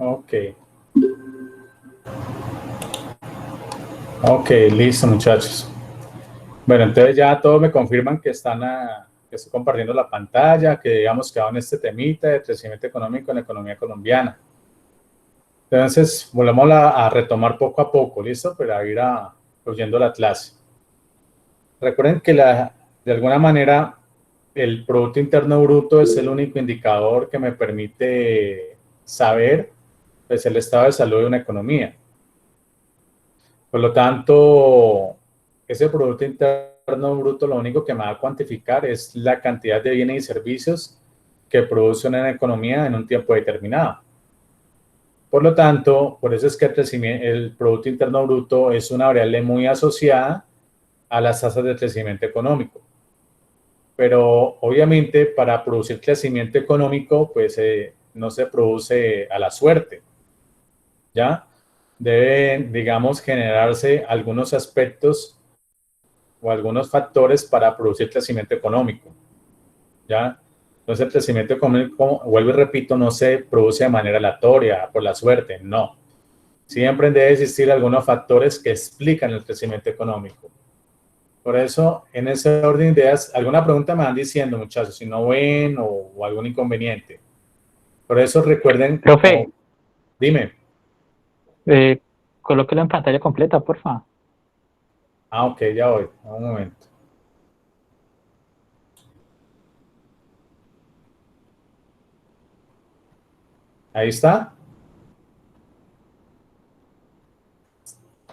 Ok. Ok, listo, muchachos. Bueno, entonces ya todos me confirman que que estoy compartiendo la pantalla, que digamos que en este temita de crecimiento económico en la economía colombiana. Entonces, volvemos a retomar poco a poco, ¿listo? Para ir oyendo la clase. Recuerden que de alguna manera el Producto Interno Bruto es el único indicador que me permite saber pues, el estado de salud de una economía. Por lo tanto, ese Producto Interno Bruto lo único que me va a cuantificar es la cantidad de bienes y servicios que produce una economía en un tiempo determinado. Por lo tanto, por eso es que el Producto Interno Bruto es una variable muy asociada a las tasas de crecimiento económico. Pero obviamente para producir crecimiento económico, pues no se produce a la suerte, ¿ya? Deben, digamos, generarse algunos aspectos o algunos factores para producir crecimiento económico, ¿ya? Entonces el crecimiento económico, vuelvo y repito, no se produce de manera aleatoria, por la suerte, no. Siempre debe existir algunos factores que explican el crecimiento económico. Por eso, en ese orden de ideas, alguna pregunta me van diciendo, muchachos, si no ven o algún inconveniente. Por eso recuerden, Profe, dime. colóquelo en pantalla completa, porfa. Ah, ok, ya voy, un momento. Ahí está.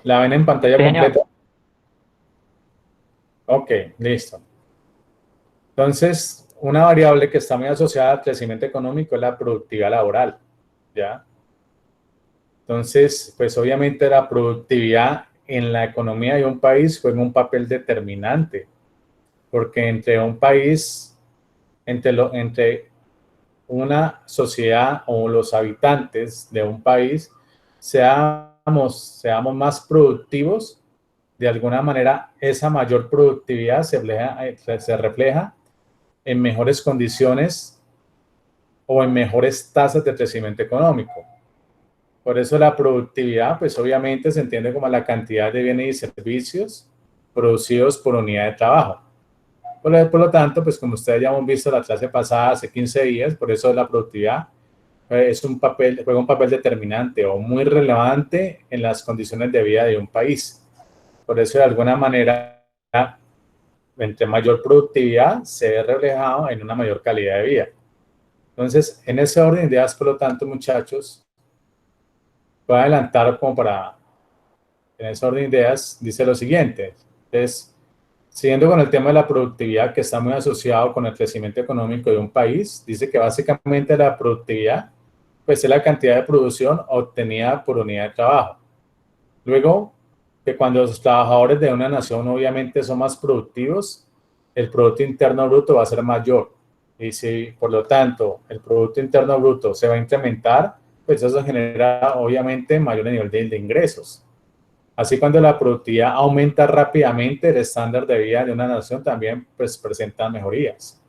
¿La ven en pantalla Sí, señor. completa? Ok, listo. Entonces, una variable que está muy asociada al crecimiento económico es la productividad laboral, ¿ya? Entonces, pues obviamente la productividad en la economía de un país juega un papel determinante, porque entre un país, entre una sociedad o los habitantes de un país seamos más productivos, de alguna manera esa mayor productividad se refleja en mejores condiciones o en mejores tasas de crecimiento económico. Por eso la productividad, pues obviamente se entiende como la cantidad de bienes y servicios producidos por unidad de trabajo. Por lo tanto, pues como ustedes ya hemos visto la clase pasada hace 15 días, por eso la productividad juega un papel determinante o muy relevante en las condiciones de vida de un país. Por eso, de alguna manera, entre mayor productividad se ve reflejado en una mayor calidad de vida. Entonces, en ese orden de ideas, por lo tanto, muchachos, voy a adelantar en ese orden de ideas, dice lo siguiente. Entonces, siguiendo con el tema de la productividad, que está muy asociado con el crecimiento económico de un país, dice que básicamente la productividad pues es la cantidad de producción obtenida por unidad de trabajo. Luego, que cuando los trabajadores de una nación obviamente son más productivos, el Producto Interno Bruto va a ser mayor. Y si, por lo tanto, el Producto Interno Bruto se va a incrementar, pues eso genera obviamente mayor nivel de ingresos. Así, cuando la productividad aumenta rápidamente, el estándar de vida de una nación también pues, presenta mejorías.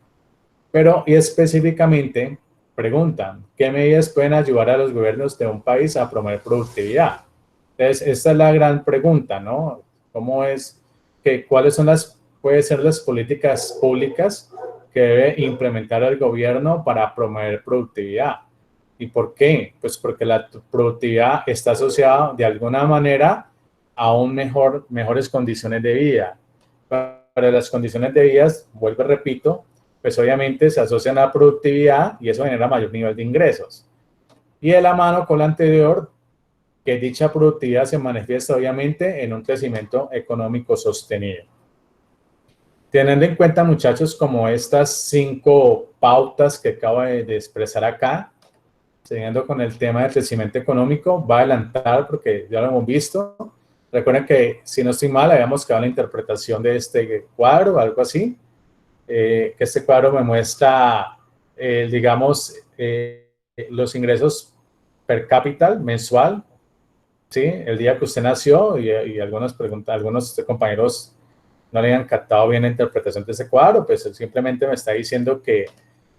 Pero, y específicamente, preguntan, ¿qué medidas pueden ayudar a los gobiernos de un país a promover productividad? Entonces, esta es la gran pregunta, ¿no? ¿Cómo es cuáles pueden ser las políticas públicas que debe implementar el gobierno para promover productividad? ¿Y por qué? Pues porque la productividad está asociada de alguna manera a mejores condiciones de vida. Para las condiciones de vida, vuelvo y repito, pues obviamente se asocian a la productividad y eso genera mayor nivel de ingresos. Y de la mano con la anterior, que dicha productividad se manifiesta obviamente en un crecimiento económico sostenido. Teniendo en cuenta, muchachos, como estas 5 pautas que acabo de expresar acá, siguiendo con el tema del crecimiento económico, va a adelantar porque ya lo hemos visto. Recuerden que, si no estoy mal, habíamos quedado en la interpretación de este cuadro, algo así, que este cuadro me muestra, digamos, los ingresos per cápita mensual, ¿sí? El día que usted nació y algunos compañeros no le han captado bien la interpretación de ese cuadro, pues él simplemente me está diciendo que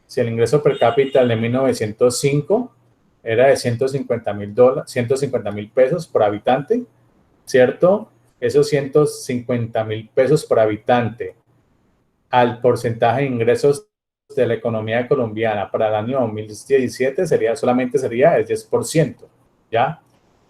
si el ingreso per cápita de 1905 era de $150,000 por habitante, ¿cierto? Esos $150,000 por habitante al porcentaje de ingresos de la economía colombiana para el año 2017 solamente sería el 10%, ¿ya?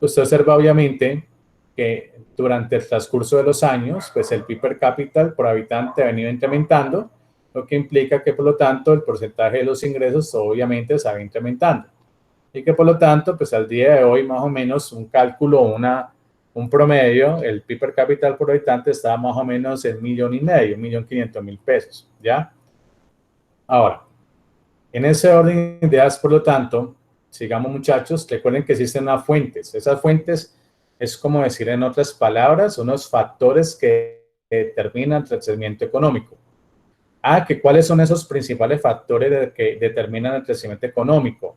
Usted observa obviamente que durante el transcurso de los años, pues el PIB per cápita por habitante ha venido incrementando, lo que implica que por lo tanto el porcentaje de los ingresos obviamente se va incrementando. Y que por lo tanto, pues al día de hoy más o menos un cálculo, un promedio, el PIB per cápita por habitante está más o menos en 1,500,000, 1,500,000 pesos, ¿ya? Ahora, en ese orden de ideas, por lo tanto, sigamos muchachos, recuerden que existen unas fuentes. Esas fuentes es como decir en otras palabras, unos factores que determinan el crecimiento económico. ¿Cuáles son esos principales factores que determinan el crecimiento económico?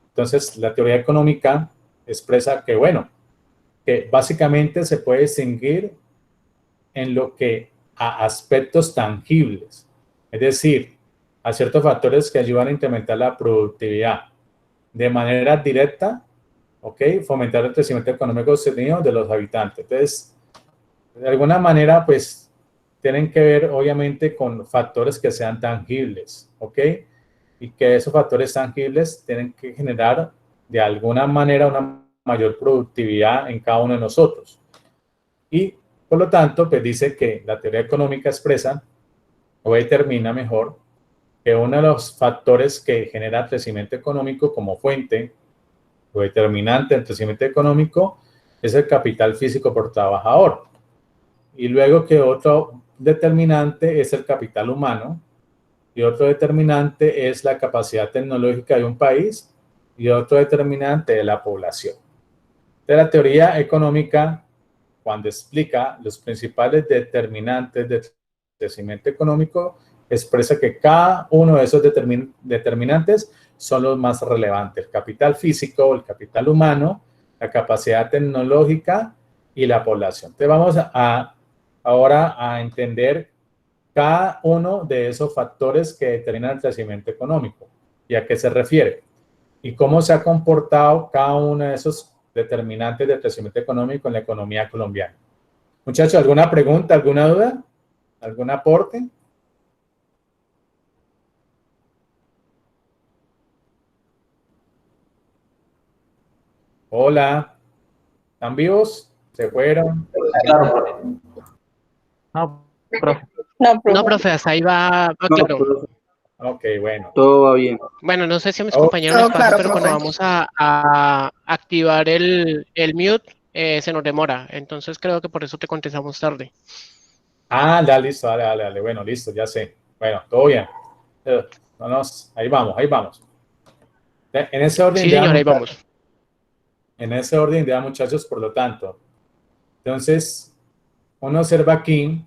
Entonces, la teoría económica expresa que, bueno, que básicamente se puede distinguir en lo que a aspectos tangibles, es decir, a ciertos factores que ayudan a incrementar la productividad de manera directa, ¿ok? Fomentar el crecimiento económico sostenido de los habitantes. Entonces, de alguna manera, pues, tienen que ver, obviamente, con factores que sean tangibles, ¿ok? Y que esos factores tangibles tienen que generar, de alguna manera, una mayor productividad en cada uno de nosotros. Y, por lo tanto, pues dice que la teoría económica expresa o determina mejor que uno de los factores que genera crecimiento económico como fuente o determinante del crecimiento económico es el capital físico por trabajador. Y luego que otro determinante es el capital humano y otro determinante es la capacidad tecnológica de un país y otro determinante de la población. De la teoría económica, cuando explica los principales determinantes del crecimiento económico, expresa que cada uno de esos determinantes son los más relevantes: el capital físico, el capital humano, la capacidad tecnológica y la población. Entonces vamos ahora a entender cada uno de esos factores que determinan el crecimiento económico y a qué se refiere y cómo se ha comportado cada uno de esos determinantes del crecimiento económico en la economía colombiana. Muchachos, ¿alguna pregunta, alguna duda? ¿Algún aporte? Hola, ¿están vivos? ¿Se fueron? Claro, profe. No, profe. No, profe, hasta ahí va No, claro. profe, Ok, bueno. todo va bien. Bueno, no sé si a mis Oh, compañeros les todo pasa, claro, pero cuando profe. vamos a activar el mute, se nos demora. Entonces creo que por eso te contestamos tarde. listo, dale. Bueno, listo, ya sé. Bueno, todo bien. Ahí vamos. En ese orden Sí, señora, ahí vamos. En ese orden de muchachos, por lo tanto. Entonces, uno observa aquí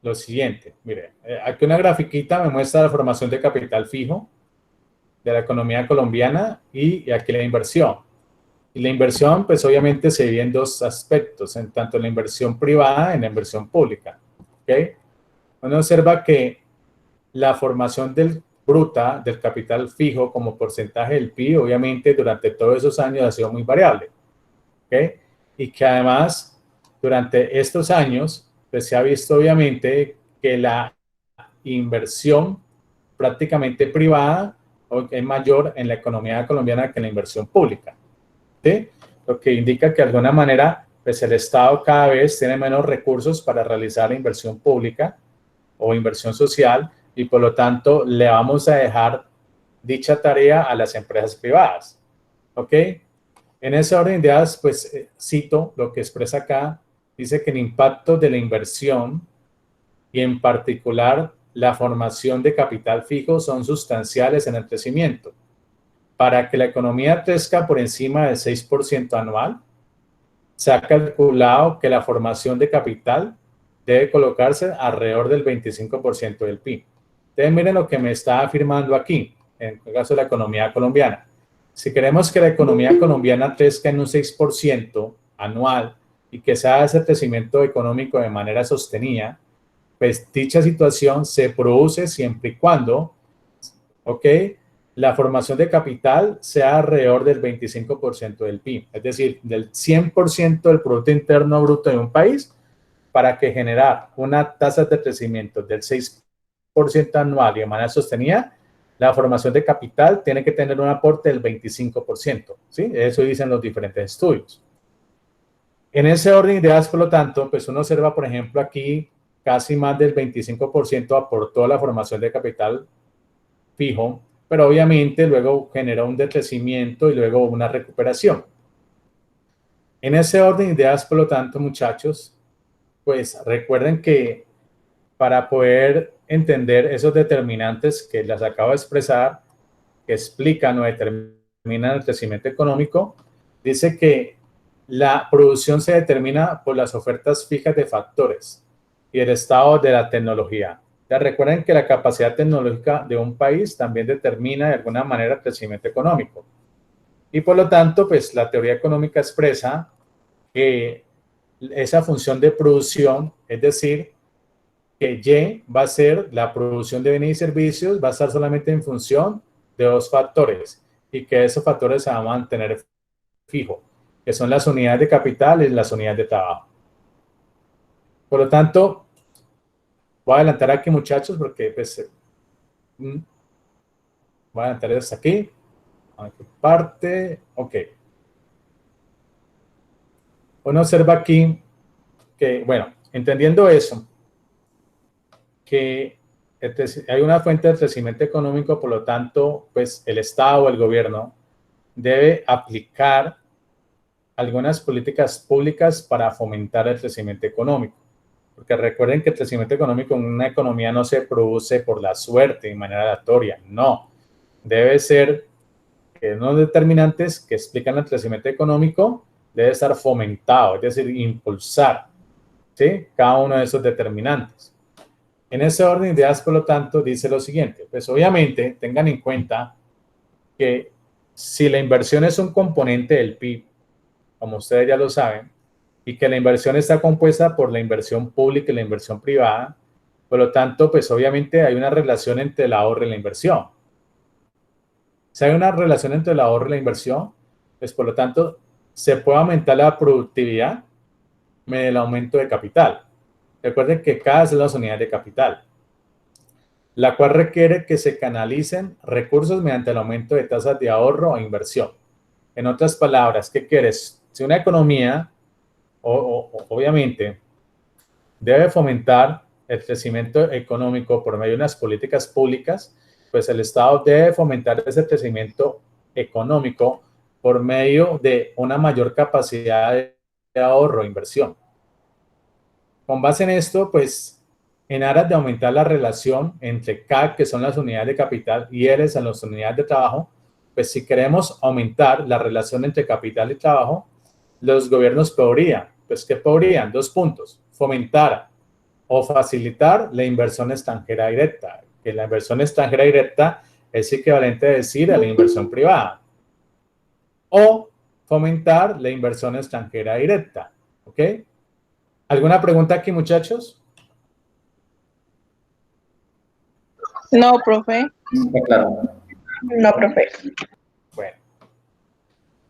lo siguiente. Mire, aquí una grafiquita me muestra la formación de capital fijo de la economía colombiana y aquí la inversión. Y la inversión, pues obviamente se divide en dos aspectos, en tanto la inversión privada y en la inversión pública. ¿Ok? Uno observa que la formación bruta del capital fijo como porcentaje del PIB, obviamente durante todos esos años ha sido muy variable. ¿Ok? Y que además, durante estos años, pues se ha visto obviamente que la inversión prácticamente privada es mayor en la economía colombiana que en la inversión pública. ¿Sí? Lo que indica que de alguna manera pues el Estado cada vez tiene menos recursos para realizar la inversión pública o inversión social y por lo tanto le vamos a dejar dicha tarea a las empresas privadas. ¿Ok? En ese orden de ideas, pues cito lo que expresa acá, dice que el impacto de la inversión y en particular la formación de capital fijo son sustanciales en el crecimiento. Para que la economía crezca por encima del 6% anual, se ha calculado que la formación de capital debe colocarse alrededor del 25% del PIB. Entonces, miren lo que me está afirmando aquí, en el caso de la economía colombiana. Si queremos que la economía colombiana crezca en un 6% anual y que se haga ese crecimiento económico de manera sostenida, pues dicha situación se produce siempre y cuando, ¿ok?, la formación de capital sea alrededor del 25% del PIB, es decir, del 100% del Producto Interno Bruto de un país, para que generar una tasa de crecimiento del 6% anual y de manera sostenida, la formación de capital tiene que tener un aporte del 25%, ¿sí? Eso dicen los diferentes estudios. En ese orden de ideas, por lo tanto, pues uno observa, por ejemplo, aquí casi más del 25% aportó la formación de capital fijo, pero obviamente luego generó un decrecimiento y luego una recuperación. En ese orden de ideas, por lo tanto, muchachos, pues recuerden que para poder entender esos determinantes que les acabo de expresar, que explican o determinan el crecimiento económico, dice que la producción se determina por las ofertas fijas de factores y el estado de la tecnología. Ya recuerden que la capacidad tecnológica de un país también determina de alguna manera el crecimiento económico. Y por lo tanto, pues la teoría económica expresa que esa función de producción, es decir, que Y va a ser la producción de bienes y servicios, va a estar solamente en función de dos factores y que esos factores se van a mantener fijo, que son las unidades de capital y las unidades de trabajo. Por lo tanto, voy a adelantar aquí, muchachos, porque pues, voy a adelantar hasta aquí. Aquí parte, ok. Uno observa aquí que, bueno, entendiendo eso, que hay una fuente de crecimiento económico, por lo tanto, pues el Estado o el gobierno debe aplicar algunas políticas públicas para fomentar el crecimiento económico. Porque recuerden que el crecimiento económico en una economía no se produce por la suerte de manera aleatoria, no. Debe ser que unos determinantes que explican el crecimiento económico debe estar fomentado, es decir, impulsar, ¿sí? Cada uno de esos determinantes. En ese orden de ideas, por lo tanto, dice lo siguiente, pues obviamente tengan en cuenta que si la inversión es un componente del PIB, como ustedes ya lo saben, y que la inversión está compuesta por la inversión pública y la inversión privada, por lo tanto, pues obviamente hay una relación entre el ahorro y la inversión. Si hay una relación entre el ahorro y la inversión, pues por lo tanto, se puede aumentar la productividad mediante el aumento de capital. Recuerden que cada es la unidad de capital, la cual requiere que se canalicen recursos mediante el aumento de tasas de ahorro e inversión. En otras palabras, ¿qué quieres? Si una economía, obviamente, debe fomentar el crecimiento económico por medio de unas políticas públicas, pues el Estado debe fomentar ese crecimiento económico por medio de una mayor capacidad de ahorro e inversión. Con base en esto, pues, en aras de aumentar la relación entre CAC, que son las unidades de capital, y R, son las unidades de trabajo, pues si queremos aumentar la relación entre capital y trabajo, los gobiernos podrían, pues, ¿qué podrían? Dos puntos: fomentar o facilitar la inversión extranjera directa, que la inversión extranjera directa es equivalente a decir a la inversión privada, o fomentar la inversión extranjera directa, ¿ok? ¿Alguna pregunta aquí, muchachos? No, profe. Está claro. No, profe. Bueno,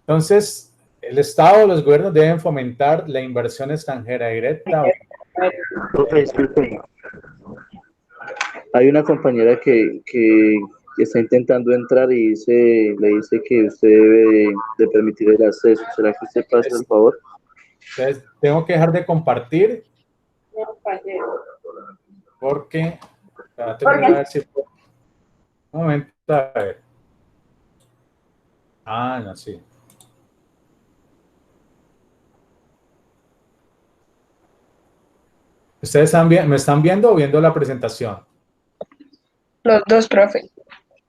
entonces, el Estado o los gobiernos deben fomentar la inversión extranjera directa. Profe, disculpe. Hay una compañera que está intentando entrar y le dice que usted debe de permitir el acceso. ¿Será que usted pasa, por favor? Entonces, tengo que dejar de compartir porque... a ver si... Un momento, a ver. Ah, no, sí. ¿Ustedes me están viendo o viendo la presentación? Los dos, profe.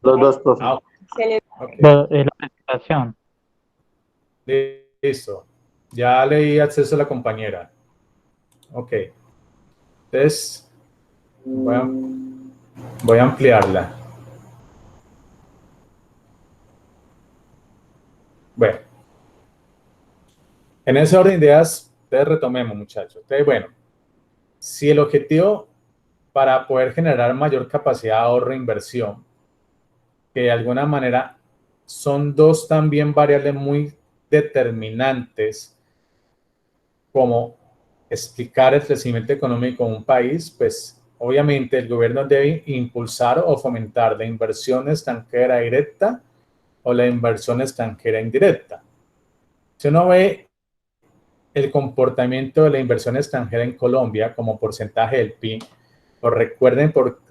Los dos, profe. Ah, okay. Es la presentación. Listo. Ya le di acceso a la compañera. Ok. Entonces, voy a ampliarla. Bueno. En ese orden de ideas, entonces retomemos, muchachos. Entonces, bueno, si el objetivo para poder generar mayor capacidad de ahorro e inversión que de alguna manera son dos también variables muy determinantes como explicar el crecimiento económico de un país, pues obviamente el gobierno debe impulsar o fomentar la inversión extranjera directa o la inversión extranjera indirecta. Si uno ve el comportamiento de la inversión extranjera en Colombia como porcentaje del PIB, pues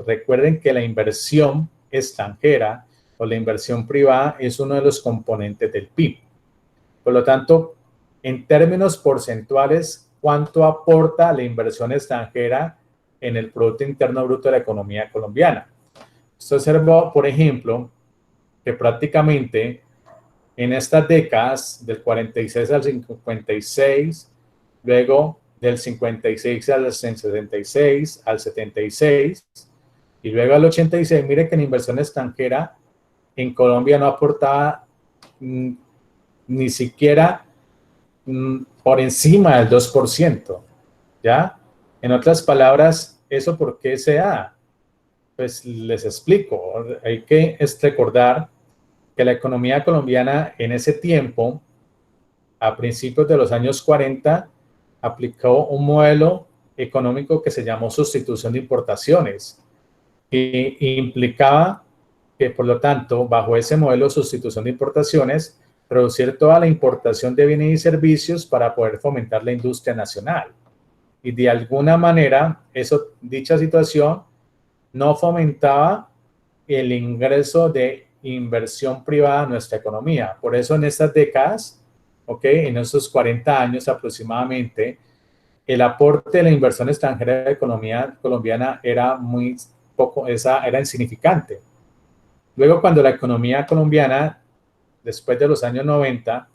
recuerden que la inversión extranjera o la inversión privada es uno de los componentes del PIB. Por lo tanto, en términos porcentuales, ¿cuánto aporta la inversión extranjera en el Producto Interno Bruto de la economía colombiana? Se observó, por ejemplo, que prácticamente en estas décadas, del 46 al 56, luego del 56 al 66, al 76, y luego al 86, mire que la inversión extranjera en Colombia no aportaba ni siquiera por encima del 2%, ¿ya? En otras palabras, ¿eso por qué se da? Pues les explico. Hay que recordar que la economía colombiana en ese tiempo, a principios de los años 40, aplicó un modelo económico que se llamó sustitución de importaciones y implicaba que, por lo tanto, bajo ese modelo de sustitución de importaciones, reducir toda la importación de bienes y servicios para poder fomentar la industria nacional. Y de alguna manera, dicha situación no fomentaba el ingreso de inversión privada a nuestra economía. Por eso en estas décadas, en esos 40 años aproximadamente, el aporte de la inversión extranjera de la economía colombiana era muy poco, era insignificante. Luego, cuando la economía colombiana, después de los años 90,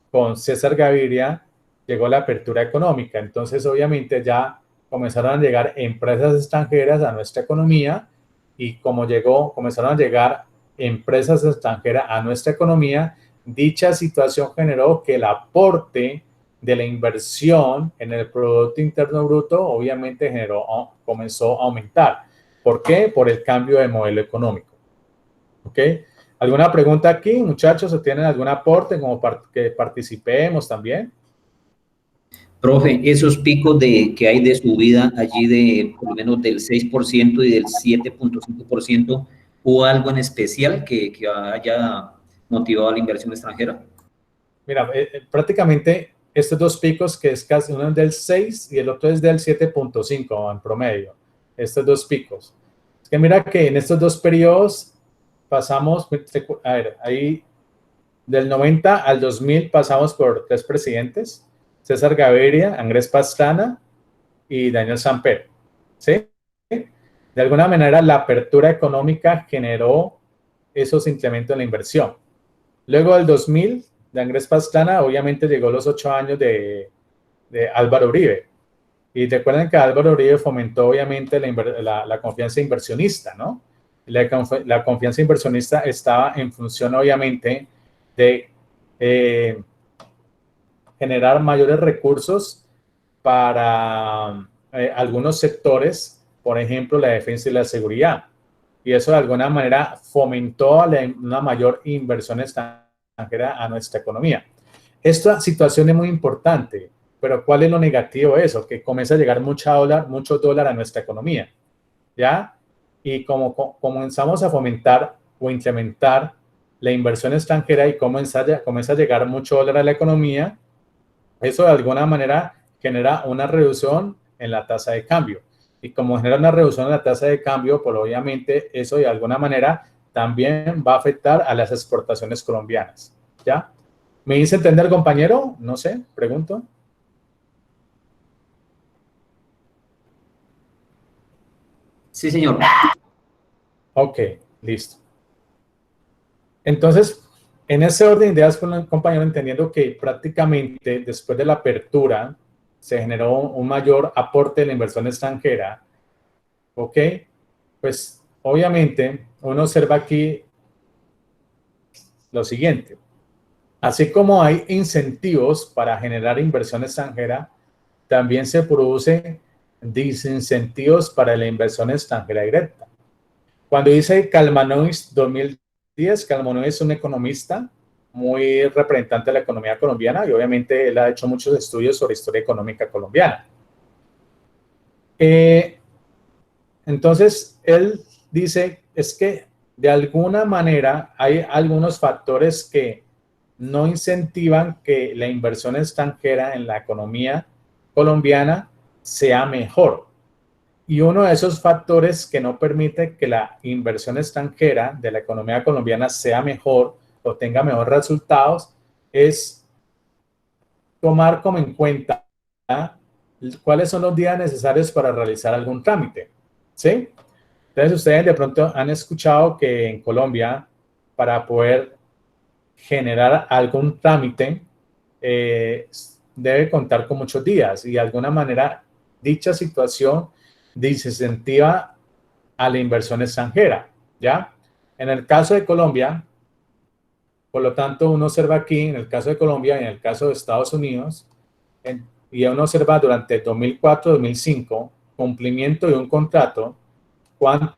con César Gaviria, llegó la apertura económica. Entonces, obviamente, ya comenzaron a llegar empresas extranjeras a nuestra economía y como comenzaron a llegar empresas extranjeras a nuestra economía, dicha situación generó que el aporte de la inversión en el Producto Interno Bruto obviamente comenzó a aumentar. ¿Por qué? Por el cambio de modelo económico. ¿Ok? ¿Alguna pregunta aquí, muchachos? ¿O tienen algún aporte como que participemos también? Profe, esos picos que hay de subida allí de por lo menos del 6% y del 7.5%, ¿hubo algo en especial que haya motivado a la inversión extranjera? Mira, prácticamente estos dos picos, que es casi uno es del 6 y el otro es del 7.5 en promedio, estos dos picos. Es que mira que en estos dos periodos pasamos, a ver, ahí del 90 al 2000 pasamos por 3 presidentes, César Gaviria, Andrés Pastrana y Daniel Samper, ¿sí? De alguna manera la apertura económica generó esos incrementos en la inversión. Luego del 2000, de Andrés Pastrana, obviamente llegó los 8 años de Álvaro Uribe. Y recuerden que Álvaro Uribe fomentó obviamente la confianza inversionista, ¿no? La confianza inversionista estaba en función obviamente de generar mayores recursos para algunos sectores, por ejemplo, la defensa y la seguridad. Y eso de alguna manera fomentó una mayor inversión extranjera a nuestra economía. Esta situación es muy importante, pero ¿cuál es lo negativo de eso? Que comienza a llegar mucho dólar a nuestra economía, ¿ya? Y como comenzamos a fomentar o incrementar la inversión extranjera y comienza a llegar mucho dólar a la economía, eso de alguna manera genera una reducción en la tasa de cambio. Y como genera una reducción en la tasa de cambio, pues obviamente eso de alguna manera también va a afectar a las exportaciones colombianas, ¿ya? ¿Me hice entender, compañero? No sé, pregunto. Sí, señor. Ok, listo. Entonces, en ese orden de ideas, compañero, entendiendo que prácticamente después de la apertura se generó un mayor aporte de la inversión extranjera, ¿ok? Pues obviamente uno observa aquí lo siguiente. Así como hay incentivos para generar inversión extranjera, también se producen desincentivos para la inversión extranjera directa. Cuando dice Kalmanovic 2002, Díaz Calmón es un economista muy representante de la economía colombiana y obviamente él ha hecho muchos estudios sobre historia económica colombiana. Entonces, él dice, es que de alguna manera hay algunos factores que no incentivan que la inversión extranjera en la economía colombiana sea mejor. Y uno de esos factores que no permite que la inversión extranjera de la economía colombiana sea mejor o tenga mejores resultados es tomar como en cuenta cuáles son los días necesarios para realizar algún trámite, ¿sí? Entonces, ustedes de pronto han escuchado que en Colombia, para poder generar algún trámite, debe contar con muchos días y de alguna manera dicha situación desincentiva a la inversión extranjera, ¿ya? En el caso de Colombia, por lo tanto, uno observa aquí, en el caso de Colombia y en el caso de Estados Unidos, y uno observa durante 2004-2005, cumplimiento de un contrato, cuánto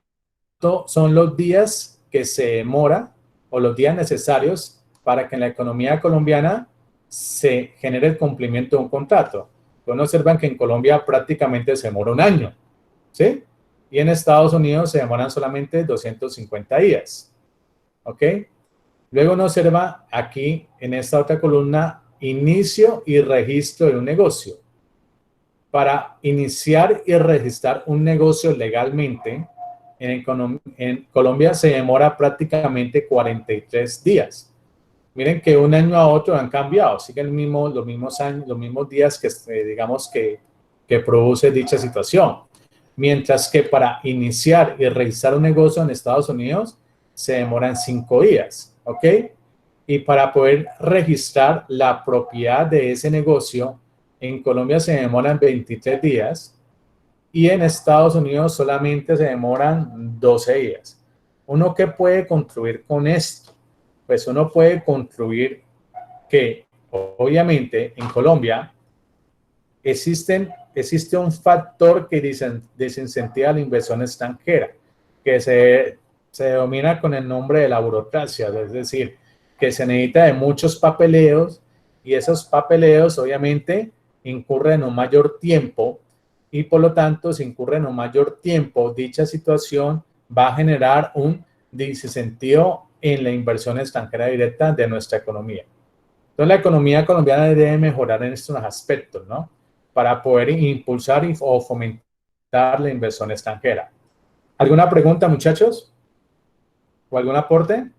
son los días que se demora o los días necesarios para que en la economía colombiana se genere el cumplimiento de un contrato. Uno observa que en Colombia prácticamente se demora un año, ¿sí? Y en Estados Unidos se demoran solamente 250 días, ¿ok? Luego uno observa aquí en esta otra columna inicio y registro de un negocio. Para iniciar y registrar un negocio legalmente, en Colombia se demora prácticamente 43 días. Miren que un año a otro han cambiado, siguen los mismos años, los mismos días que digamos que produce dicha situación. Mientras que para iniciar y registrar un negocio en Estados Unidos se demoran 5 días, ¿ok? Y para poder registrar la propiedad de ese negocio, en Colombia se demoran 23 días y en Estados Unidos solamente se demoran 12 días. ¿Uno qué puede concluir con esto? Pues uno puede concluir que obviamente en Colombia existe un factor que desincentiva la inversión extranjera, que se denomina con el nombre de la burocracia, es decir, que se necesita de muchos papeleos y esos papeleos obviamente incurren en un mayor tiempo y por lo tanto, si incurre en un mayor tiempo, dicha situación va a generar un desincentivo en la inversión extranjera directa de nuestra economía. Entonces, la economía colombiana debe mejorar en estos aspectos, ¿no? Para poder impulsar o fomentar la inversión extranjera. ¿Alguna pregunta, muchachos? ¿O algún aporte?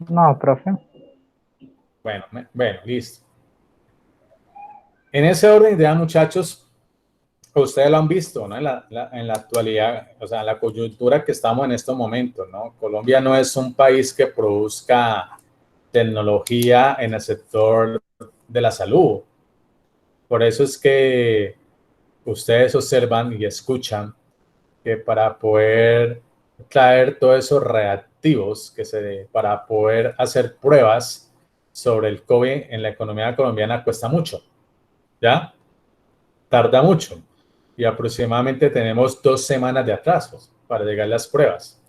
No, profe. Bueno, listo. En ese orden de ideas, muchachos, ustedes lo han visto, ¿no? En la actualidad, o sea, la coyuntura que estamos en estos momentos, ¿no? Colombia no es un país que produzca tecnología en el sector de la salud. Por eso es que ustedes observan y escuchan que para poder traer todos esos reactivos, para poder hacer pruebas sobre el COVID en la economía colombiana cuesta mucho, ¿ya? Tarda mucho. Y aproximadamente tenemos 2 semanas de atrasos para llegar a las pruebas.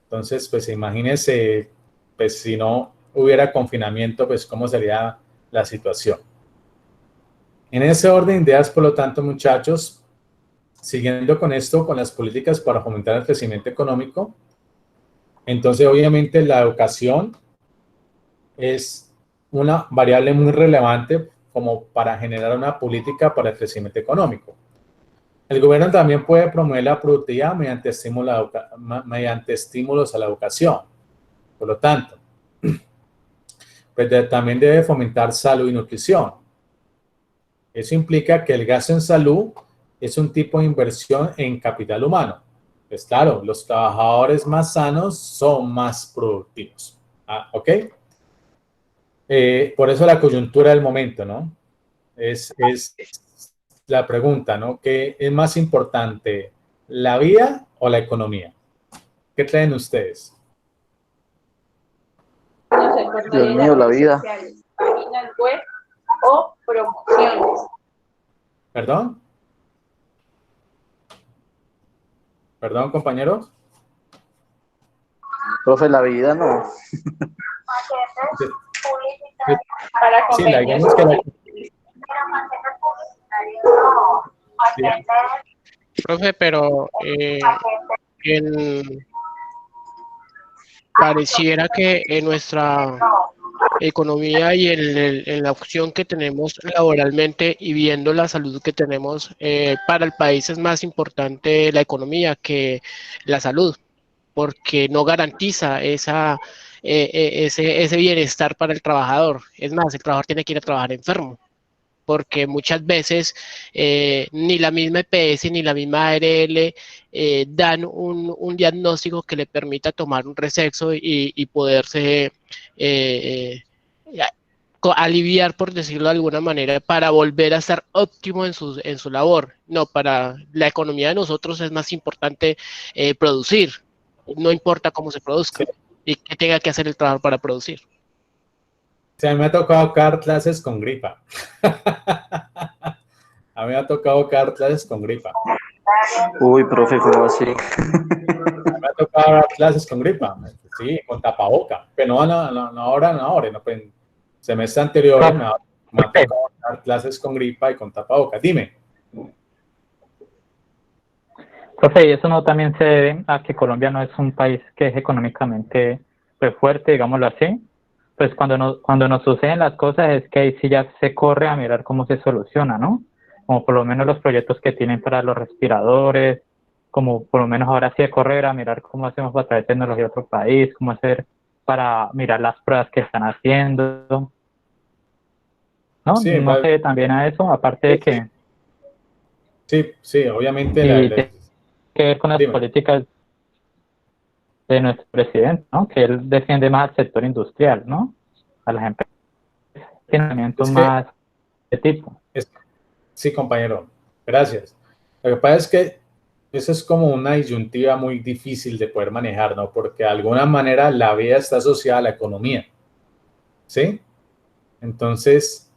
Entonces, pues imagínense, pues si no hubiera confinamiento, pues cómo sería la situación. En ese orden de ideas, por lo tanto, muchachos, siguiendo con esto, con las políticas para fomentar el crecimiento económico, entonces obviamente la educación es una variable muy relevante como para generar una política para el crecimiento económico. El gobierno también puede promover la productividad mediante estímulos a la educación. Por lo tanto, pues también debe fomentar salud y nutrición. Eso implica que el gasto en salud es un tipo de inversión en capital humano. Pues claro, los trabajadores más sanos son más productivos. ¿Ok? Por eso la coyuntura del momento, ¿no? Es la pregunta, ¿no? ¿Qué es más importante, la vida o la economía? ¿Qué creen ustedes? Dios mío, la vida. Páginas web o promociones. ¿Perdón? ¿Perdón, compañeros? Profe, la vida no. Para Sí, la idea es que Profe, pero pareciera que en nuestra economía y en la opción que tenemos laboralmente y viendo la salud que tenemos, para el país es más importante la economía que la salud, porque no garantiza ese bienestar para el trabajador. Es más, el trabajador tiene que ir a trabajar enfermo, porque muchas veces ni la misma EPS ni la misma ARL dan un diagnóstico que le permita tomar un receso y poderse aliviar, por decirlo de alguna manera, para volver a estar óptimo en su labor. No, para la economía de nosotros es más importante producir, no importa cómo se produzca y que tenga que hacer el trabajo para producir. Sí, a mí me ha tocado dar clases con gripa. A mí me ha tocado dar clases con gripa. Uy, profe, ¿cómo así? Me ha tocado dar clases con gripa. Sí, con tapaboca. Pero no ahora, no, pues, semestre anterior me ha tocado dar clases con gripa y con tapaboca. Dime. Profe, y eso no también se debe a que Colombia no es un país que es económicamente pues, fuerte, digámoslo así. Pues cuando nos suceden las cosas es que ahí sí ya se corre a mirar cómo se soluciona, ¿no? Como por lo menos los proyectos que tienen para los respiradores, como por lo menos ahora sí de correr a mirar cómo hacemos para traer tecnología a otro país, cómo hacer para mirar las pruebas que están haciendo, ¿no? Sí, No se ve también a eso, aparte de que sí, obviamente. tiene que ver con las Dime. políticas de nuestro presidente, ¿no? Que él defiende más al sector industrial, ¿no? A las empresas. Financiamiento más de tipo. Sí, compañero. Gracias. Lo que pasa es que eso es como una disyuntiva muy difícil de poder manejar, ¿no? Porque de alguna manera la vida está asociada a la economía, ¿sí? Entonces,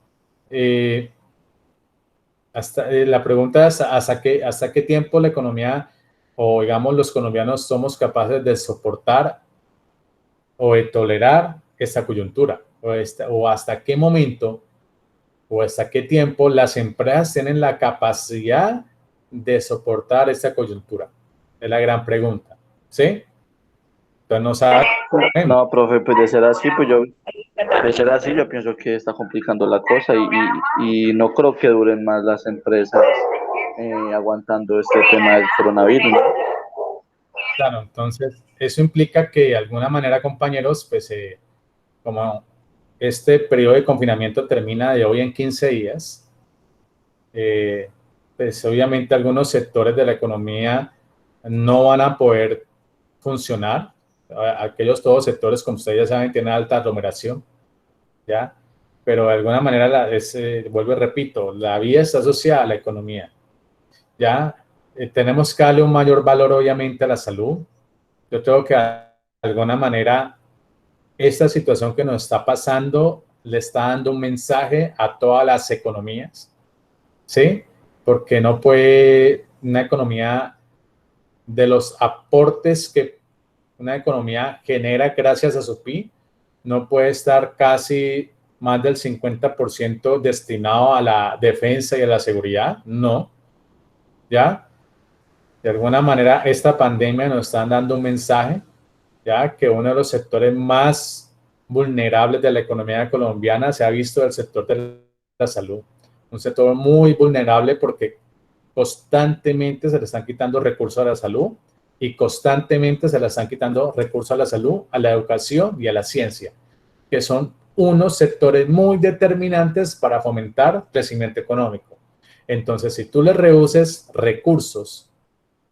la pregunta es hasta qué tiempo la economía, o digamos los colombianos, somos capaces de soportar o de tolerar esta coyuntura, o hasta qué momento o hasta qué tiempo las empresas tienen la capacidad de soportar esta coyuntura. Es la gran pregunta, ¿sí? Entonces no sabemos. No, profe, pues de ser así, yo pienso que está complicando la cosa y no creo que duren más las empresas aguantando este tema del coronavirus, ¿no? Claro, entonces eso implica que de alguna manera, compañeros, pues como este periodo de confinamiento termina de hoy en 15 días, pues obviamente algunos sectores de la economía no van a poder funcionar. Aquellos todos sectores, como ustedes ya saben, tienen alta aglomeración, ¿ya? Pero de alguna manera, vuelvo y repito, la vida está asociada a la economía, ¿ya? Tenemos que darle un mayor valor, obviamente, a la salud. Yo creo que de alguna manera esta situación que nos está pasando le está dando un mensaje a todas las economías, ¿sí? Porque no puede una economía de los aportes que una economía genera gracias a su PIB, no puede estar casi más del 50% destinado a la defensa y a la seguridad, no, ¿ya? De alguna manera esta pandemia nos está dando un mensaje, ya que uno de los sectores más vulnerables de la economía colombiana se ha visto el sector de la salud, un sector muy vulnerable porque constantemente se le están quitando recursos a la salud y constantemente se le están quitando recursos a la salud, a la educación y a la ciencia, que son unos sectores muy determinantes para fomentar crecimiento económico. Entonces, si tú le reduces recursos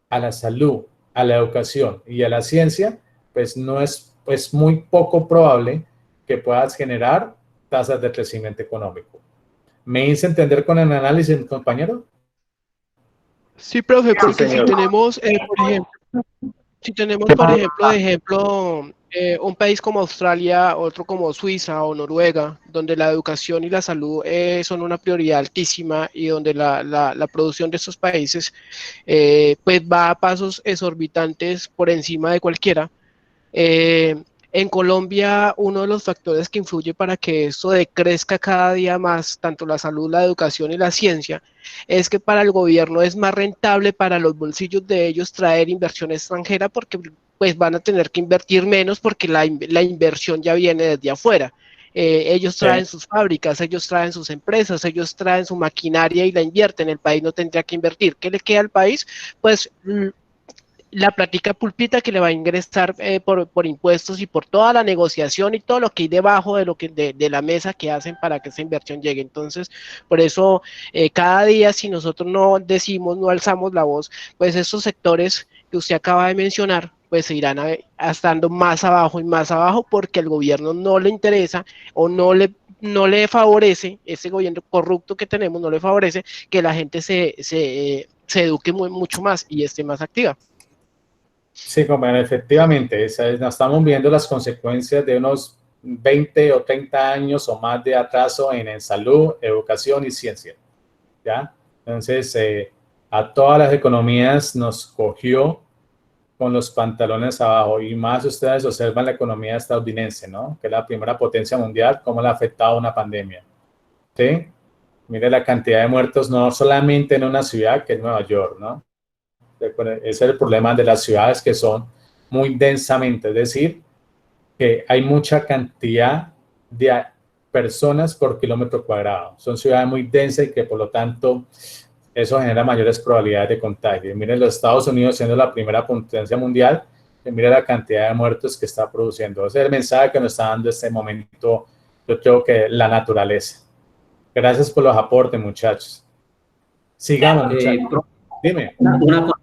a la salud, a la educación y a la ciencia, pues es muy poco probable que puedas generar tasas de crecimiento económico. ¿Me hice entender con el análisis, compañero? Sí, profe, Sí, porque si señor. tenemos, por ejemplo, Si tenemos, por ejemplo, un país como Australia, otro como Suiza o Noruega, donde la educación y la salud son una prioridad altísima y donde la producción de estos países pues va a pasos exorbitantes por encima de cualquiera. Eh, en Colombia, uno de los factores que influye para que esto decrezca cada día más, tanto la salud, la educación y la ciencia, es que para el gobierno es más rentable para los bolsillos de ellos traer inversión extranjera porque pues van a tener que invertir menos porque la inversión ya viene desde afuera. Ellos traen sus fábricas, ellos traen sus empresas, ellos traen su maquinaria y la invierten, el país no tendría que invertir. ¿Qué le queda al país? Pues la plática pulpita que le va a ingresar por impuestos y por toda la negociación y todo lo que hay debajo de la mesa que hacen para que esa inversión llegue. Entonces, por eso, cada día si nosotros no decimos, no alzamos la voz, pues estos sectores que usted acaba de mencionar, pues se irán estando más abajo y más abajo porque al gobierno no le interesa o no le favorece, ese gobierno corrupto que tenemos no le favorece que la gente se eduque mucho más y esté más activa. Sí, compañero, efectivamente, nos estamos viendo las consecuencias de unos 20 o 30 años o más de atraso en salud, educación y ciencia, ¿ya? Entonces, a todas las economías nos cogió con los pantalones abajo, y más ustedes observan la economía estadounidense, ¿no? Que es la primera potencia mundial, cómo le ha afectado una pandemia, ¿sí? Mire la cantidad de muertos, no solamente en una ciudad que es Nueva York, ¿no? Ese es el problema de las ciudades que son muy densamente, es decir, que hay mucha cantidad de personas por kilómetro cuadrado. Son ciudades muy densas y que por lo tanto eso genera mayores probabilidades de contagio. Miren los Estados Unidos siendo la primera potencia mundial, y mire la cantidad de muertos que está produciendo. Ese es el mensaje que nos está dando este momento, yo creo que la naturaleza. Gracias por los aportes, muchachos. Sigamos, muchachos. Dime. Una consulta.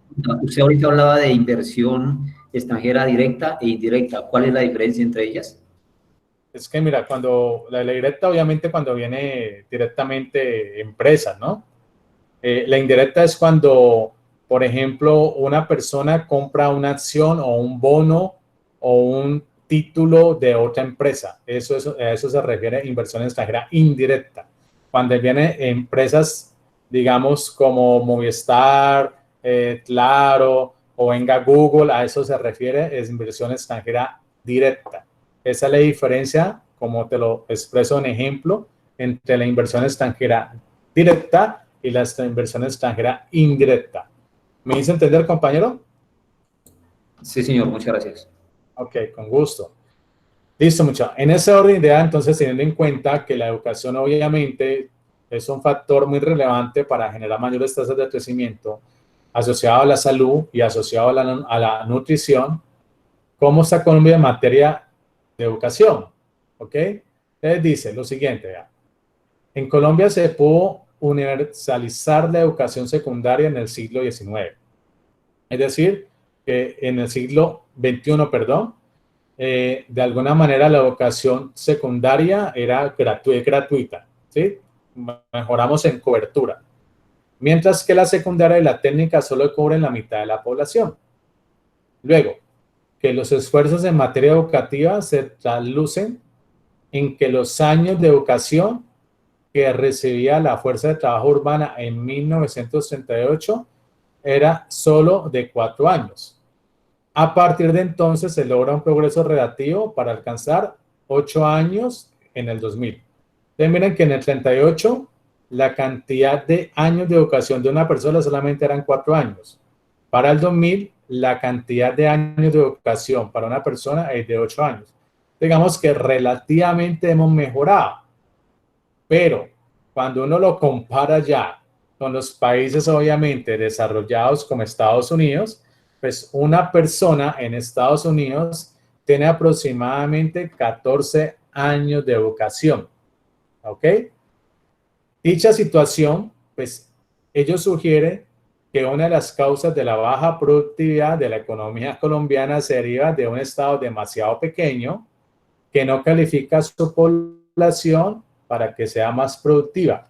Usted ahorita hablaba de inversión extranjera directa e indirecta. ¿Cuál es la diferencia entre ellas? Es que mira, cuando la directa, obviamente cuando viene directamente empresas, ¿no? La indirecta es cuando, por ejemplo, una persona compra una acción o un bono o un título de otra empresa. A eso se refiere a inversión extranjera indirecta. Cuando vienen empresas, digamos, como Movistar, Claro o venga Google, a eso se refiere, es inversión extranjera directa. Esa es la diferencia, como te lo expreso en ejemplo, entre la inversión extranjera directa y la inversión extranjera indirecta. ¿Me hizo entender, compañero? Sí, señor, muchas gracias. Ok, con gusto. Listo, muchachos. En ese orden de idea, entonces, teniendo en cuenta que la educación obviamente es un factor muy relevante para generar mayores tasas de crecimiento, asociado a la salud y asociado a la nutrición, ¿cómo está Colombia en materia de educación? ¿Ok? Entonces dice lo siguiente, ya. En Colombia se pudo universalizar la educación secundaria en el siglo XIX. Es decir, que en el siglo XXI, perdón, de alguna manera la educación secundaria era gratuita, ¿sí? Mejoramos en cobertura. Mientras que la secundaria y la técnica solo cubren la mitad de la población. Luego, que los esfuerzos en materia educativa se traducen en que los años de educación que recibía la Fuerza de Trabajo Urbana en 1938 era solo de 4 años. A partir de entonces se logra un progreso relativo para alcanzar 8 años en el 2000. Entonces miren que en el 38 la cantidad de años de educación de una persona solamente eran 4 años. Para el 2000 la cantidad de años de educación para una persona es de 8 años. Digamos que relativamente hemos mejorado. Pero cuando uno lo compara ya con los países obviamente desarrollados como Estados Unidos, pues una persona en Estados Unidos tiene aproximadamente 14 años de educación. ¿Ok? Dicha situación, pues ellos sugieren que una de las causas de la baja productividad de la economía colombiana se deriva de un estado demasiado pequeño que no califica a su población para que sea más productiva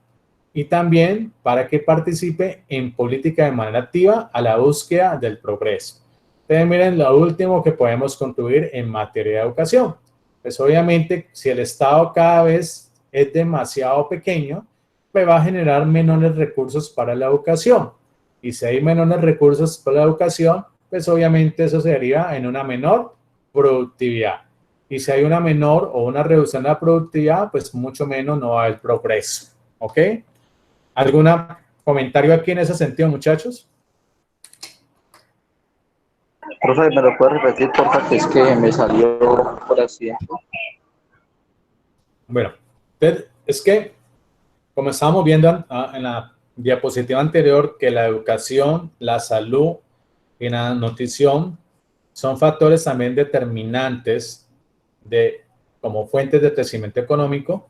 y también para que participe en política de manera activa a la búsqueda del progreso. Entonces, miren, lo último que podemos concluir en materia de educación. Pues obviamente, si el Estado cada vez es demasiado pequeño, pues va a generar menores recursos para la educación. Y si hay menores recursos para la educación, pues obviamente eso se deriva en una menor productividad. Y si hay una menor o una reducción de la productividad, pues mucho menos no va a haber progreso. ¿Ok? ¿Algún comentario aquí en ese sentido, muchachos? Profe, ¿me lo puede repetir, por favor? Que es que me salió por accidente. Bueno, es que, como estábamos viendo en la diapositiva anterior, que la educación, la salud y la nutrición son factores también determinantes como fuentes de crecimiento económico.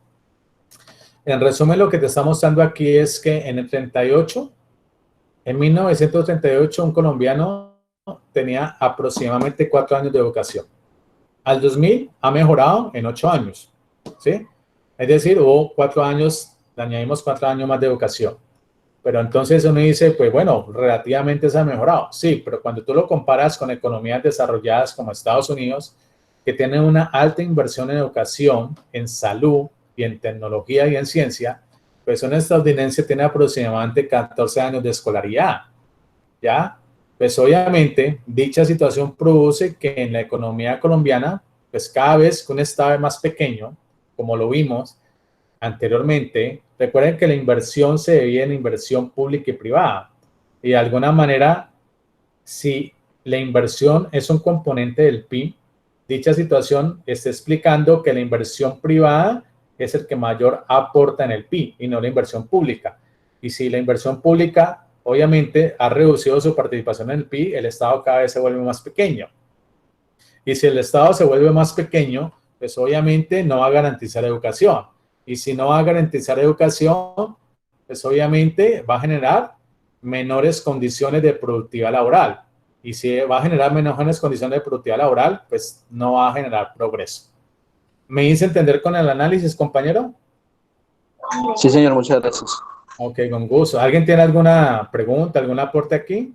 En resumen, lo que te está mostrando aquí es que en 1938, un colombiano tenía aproximadamente 4 años de educación. Al 2000 ha mejorado en 8 años, ¿sí? Es decir, hubo 4 años, le añadimos 4 años más de educación. Pero entonces uno dice, pues bueno, relativamente se ha mejorado. Sí, pero cuando tú lo comparas con economías desarrolladas como Estados Unidos, que tienen una alta inversión en educación, en salud y en tecnología y en ciencia, pues una estadounidense tiene aproximadamente 14 años de escolaridad, ¿ya? Pues obviamente dicha situación produce que en la economía colombiana, pues cada vez que un estado es más pequeño, como lo vimos anteriormente, recuerden que la inversión se divide en inversión pública y privada. Y de alguna manera, si la inversión es un componente del PIB, dicha situación está explicando que la inversión privada es el que mayor aporta en el PIB y no la inversión pública. Y si la inversión pública, obviamente, ha reducido su participación en el PIB, el Estado cada vez se vuelve más pequeño. Y si el Estado se vuelve más pequeño, pues obviamente no va a garantizar educación. Y si no va a garantizar educación, pues obviamente va a generar menores condiciones de productividad laboral. Y si va a generar menores condiciones de productividad laboral, pues no va a generar progreso. ¿Me hice entender con el análisis, compañero? Sí, señor, muchas gracias. Ok, con gusto. ¿Alguien tiene alguna pregunta, algún aporte aquí?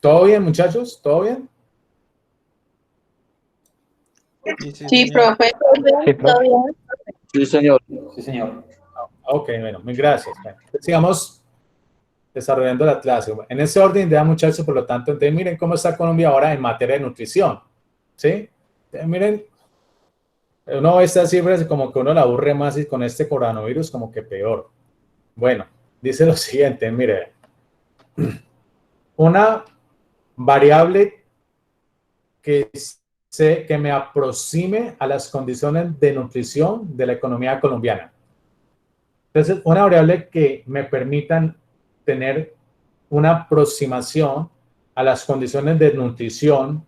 ¿Todo bien, muchachos? ¿Todo bien? Sí, profe. Sí, ¿Todo profe. bien? Sí, señor. Sí, señor. Ok, bueno, muy gracias. Bueno, sigamos desarrollando la clase. En ese orden de muchachos, por lo tanto, entonces miren cómo está Colombia ahora en materia de nutrición. ¿Sí? Entonces, miren, uno ve estas cifras y como que uno la aburre más y con este coronavirus como que peor. Bueno, dice lo siguiente, mire, una variable que me aproxime a las condiciones de nutrición de la economía colombiana. Entonces, una variable que me permitan tener una aproximación a las condiciones de nutrición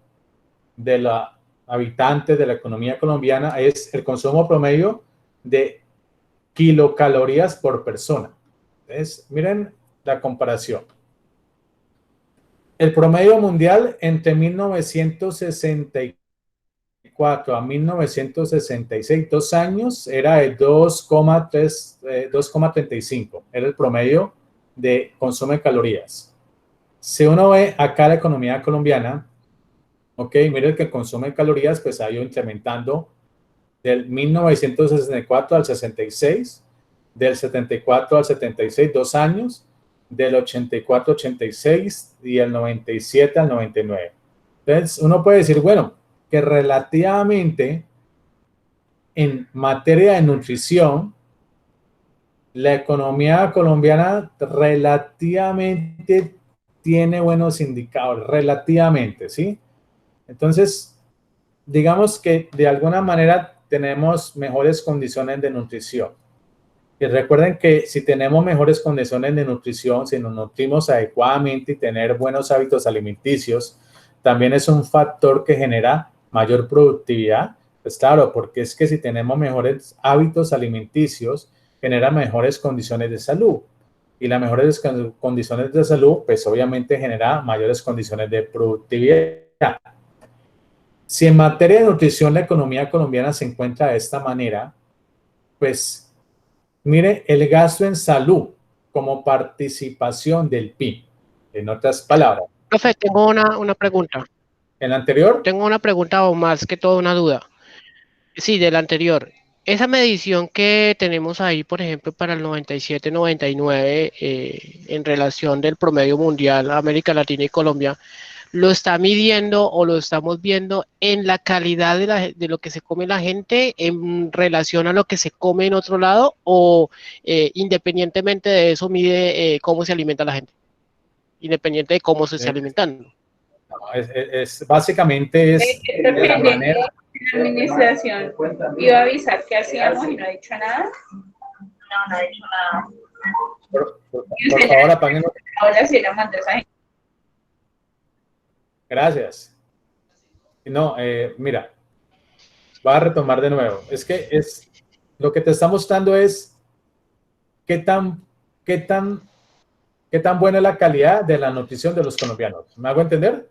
de los habitantes de la economía colombiana es el consumo promedio de kilocalorías por persona. Entonces, miren la comparación. El promedio mundial entre 1964 a 1966, 2 años, era de 2,35. Era el promedio de consumo de calorías. Si uno ve acá la economía colombiana, ok, miren que el consumo de calorías pues ha ido incrementando del 1964 al 66, del 74 al 76, 2 años, del 84 al 86 y el 97 al 99. Entonces, uno puede decir, bueno, que relativamente en materia de nutrición, la economía colombiana relativamente tiene buenos indicadores, relativamente, ¿sí? Entonces, digamos que de alguna manera tenemos mejores condiciones de nutrición. Y recuerden que si tenemos mejores condiciones de nutrición, si nos nutrimos adecuadamente y tener buenos hábitos alimenticios, también es un factor que genera mayor productividad. Pues claro, porque es que si tenemos mejores hábitos alimenticios, genera mejores condiciones de salud. Y las mejores condiciones de salud, pues obviamente genera mayores condiciones de productividad. Si en materia de nutrición la economía colombiana se encuentra de esta manera, pues, mire el gasto en salud como participación del PIB. En otras palabras. Profe, tengo una pregunta. ¿En la anterior? Tengo una pregunta o más que todo una duda. Sí, del anterior. Esa medición que tenemos ahí, por ejemplo, para el 97-99, en relación del promedio mundial, América Latina y Colombia, ¿lo está midiendo o lo estamos viendo en la calidad de lo que se come la gente en relación a lo que se come en otro lado o independientemente de eso mide cómo se alimenta la gente? Independiente de cómo se esté alimentando. No, básicamente es Creo de la que manera. la administración iba a avisar qué hacíamos y no ha dicho nada. No, no ha dicho nada. Por favor, apaguen. Ahora sí la mandó esa gente. Gracias. No, mira, voy a retomar de nuevo. Es que lo que te está mostrando es qué tan buena es la calidad de la nutrición de los colombianos. ¿Me hago entender?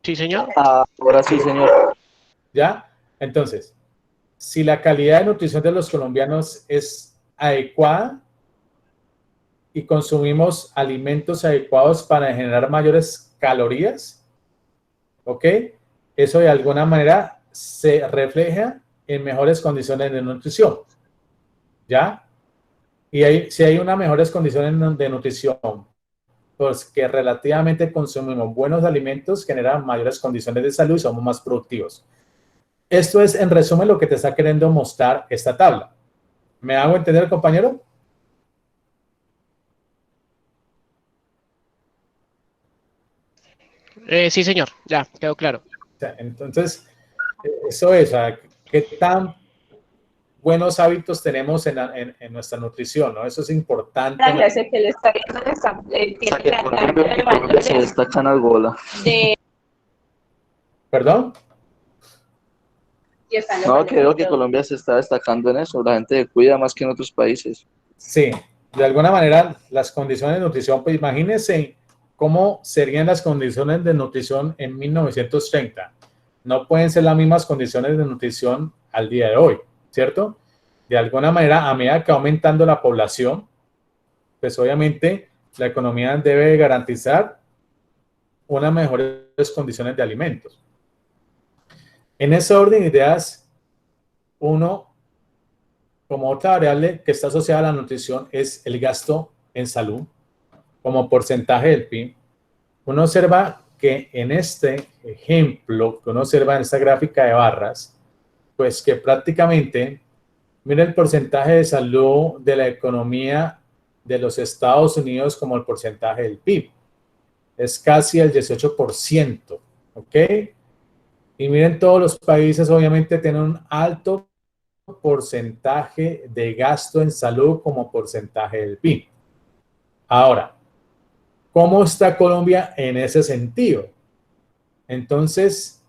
Sí, señor. Ahora sí, señor. ¿Ya? Entonces, si la calidad de nutrición de los colombianos es adecuada y consumimos alimentos adecuados para generar mayores calorías, ¿ok? Eso de alguna manera se refleja en mejores condiciones de nutrición, ¿ya? Y si hay unas mejores condiciones de nutrición, pues que relativamente consumimos buenos alimentos, generan mayores condiciones de salud y somos más productivos. Esto es, en resumen, lo que te está queriendo mostrar esta tabla. ¿Me hago entender, compañero? Sí, señor. Ya, quedó claro. Entonces, eso es, ¿qué tan buenos hábitos tenemos en nuestra nutrición, ¿no? Eso es importante. La clase que le está viendo Se destacan al bola. ¿Perdón? No, creo que Colombia se está destacando en eso. La gente se cuida más que en otros países. Sí, de alguna manera las condiciones de nutrición, pues imagínense cómo serían las condiciones de nutrición en 1930. No pueden ser las mismas condiciones de nutrición al día de hoy, ¿cierto? De alguna manera, a medida que va aumentando la población, pues obviamente la economía debe garantizar unas mejores condiciones de alimentos. En ese orden de ideas, uno, como otra variable que está asociada a la nutrición, es el gasto en salud como porcentaje del PIB. Uno observa que en este ejemplo, que uno observa en esta gráfica de barras, pues que prácticamente, mira el porcentaje de salud de la economía de los Estados Unidos como el porcentaje del PIB. Es casi el 18%, ¿ok? Y miren, todos los países obviamente tienen un alto porcentaje de gasto en salud como porcentaje del PIB. Ahora, ¿cómo está Colombia en ese sentido? Entonces,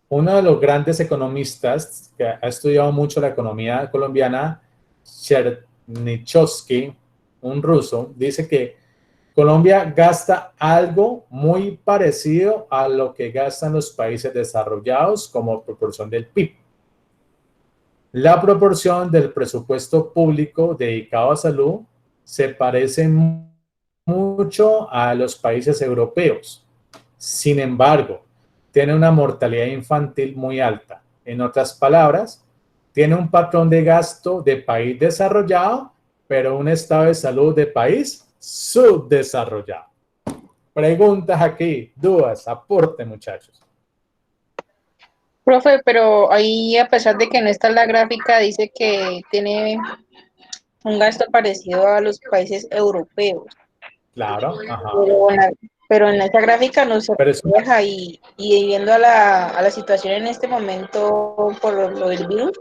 uno de los grandes economistas que ha estudiado mucho la economía colombiana, Chernyshkovsky, un ruso, dice que Colombia gasta algo muy parecido a lo que gastan los países desarrollados como proporción del PIB. La proporción del presupuesto público dedicado a salud se parece mucho a los países europeos. Sin embargo, tiene una mortalidad infantil muy alta. En otras palabras, tiene un patrón de gasto de país desarrollado, pero un estado de salud de país subdesarrollado. Preguntas aquí, dudas, aporte, muchachos. Profe, pero ahí a pesar de que no está en la gráfica, dice que tiene un gasto parecido a los países europeos. Claro, ajá. Pero en esa gráfica no se Pero refleja y viendo a la situación en este momento por lo del virus,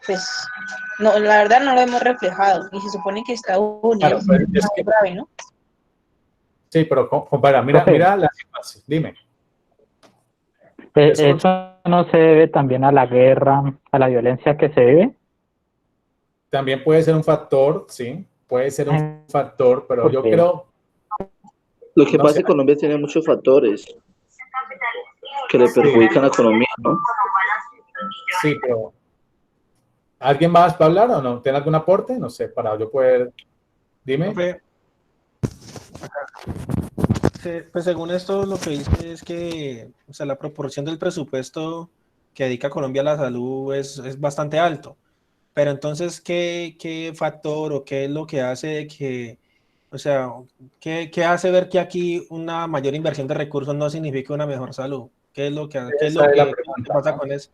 pues no, la verdad no lo hemos reflejado y se supone que Estados Unidos claro, es más grave, ¿no? Sí, pero compara, mira la situación, dime. ¿Eso no se debe también a la guerra, a la violencia que se vive? También puede ser un factor, sí, puede ser un factor, pero yo creo... Lo que pasa es que Colombia tiene muchos factores que le perjudican a la economía, ¿no? Sí, pero ¿Alguien más va a hablar o no? ¿Tiene algún aporte? No sé, para yo poder... Dime. Profe, pues según esto lo que dice es que, o sea, la proporción del presupuesto que dedica Colombia a la salud es bastante alto. Pero entonces, ¿qué factor o qué es lo que hace que, o sea, qué hace ver que aquí una mayor inversión de recursos no significa una mejor salud? ¿Qué es lo que, Esa es la qué pregunta. pasa con eso?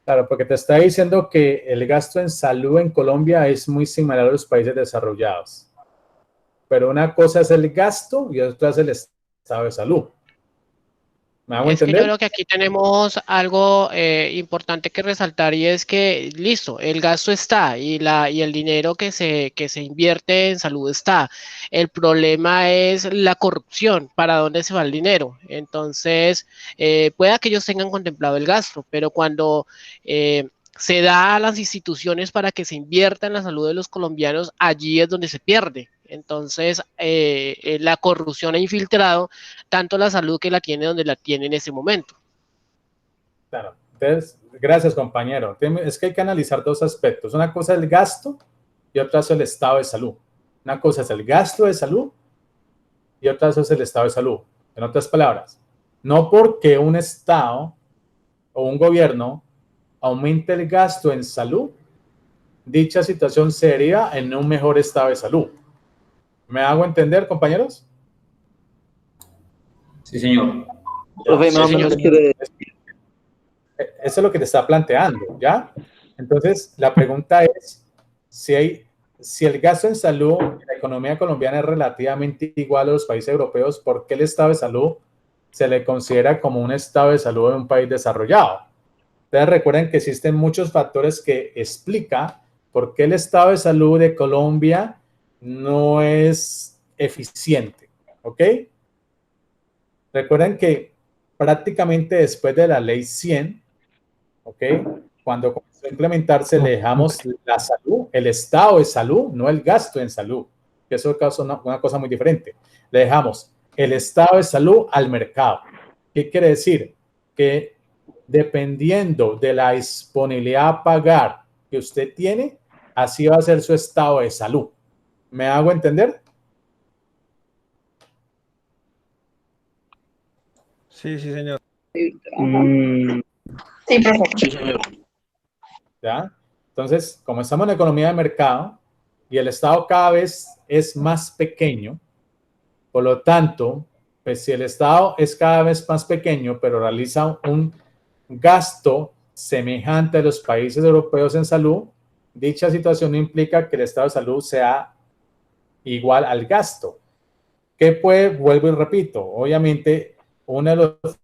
Claro, porque te está diciendo que el gasto en salud en Colombia es muy similar a los países desarrollados. Pero una cosa es el gasto y otra es el estado de salud. ¿Me hago Es que yo entender? creo que aquí tenemos algo importante que resaltar y es que, listo, el gasto está y el dinero que se invierte en salud está. El problema es la corrupción, para dónde se va el dinero. Entonces, pueda que ellos tengan contemplado el gasto, pero cuando se da a las instituciones para que se invierta en la salud de los colombianos, allí es donde se pierde. Entonces, la corrupción ha infiltrado tanto la salud que la tiene donde la tiene en ese momento. Claro. Entonces, gracias, compañero. Es que hay que analizar dos aspectos. Una cosa es el gasto y otra es el estado de salud. Una cosa es el gasto de salud y otra es el estado de salud. En otras palabras, no porque un estado o un gobierno aumente el gasto en salud, dicha situación sería en un mejor estado de salud. ¿Me hago entender, compañeros? Sí, señor. Profe, Sí, más o señor. menos quiere... Eso es lo que te está planteando, ¿ya? Entonces, la pregunta es si el gasto en salud en la economía colombiana es relativamente igual a los países europeos, ¿por qué el estado de salud se le considera como un estado de salud de un país desarrollado? Ustedes recuerden que existen muchos factores que explican por qué el estado de salud de Colombia no es eficiente, ¿ok? Recuerden que prácticamente después de la ley 100, ¿ok? Cuando comenzó a implementarse, le dejamos la salud, el estado de salud, no el gasto en salud, que eso es una cosa muy diferente. Le dejamos el estado de salud al mercado. ¿Qué quiere decir? Que dependiendo de la disponibilidad a pagar que usted tiene, así va a ser su estado de salud. ¿Me hago entender? Sí, sí, señor. Sí, profe. Sí, señor. ¿Ya? Entonces, como estamos en economía de mercado y el Estado cada vez es más pequeño, por lo tanto, pues si el Estado es cada vez más pequeño, pero realiza un gasto semejante a los países europeos en salud, dicha situación implica que el estado de salud sea igual al gasto. ¿Qué puede? Vuelvo y repito, obviamente, uno de los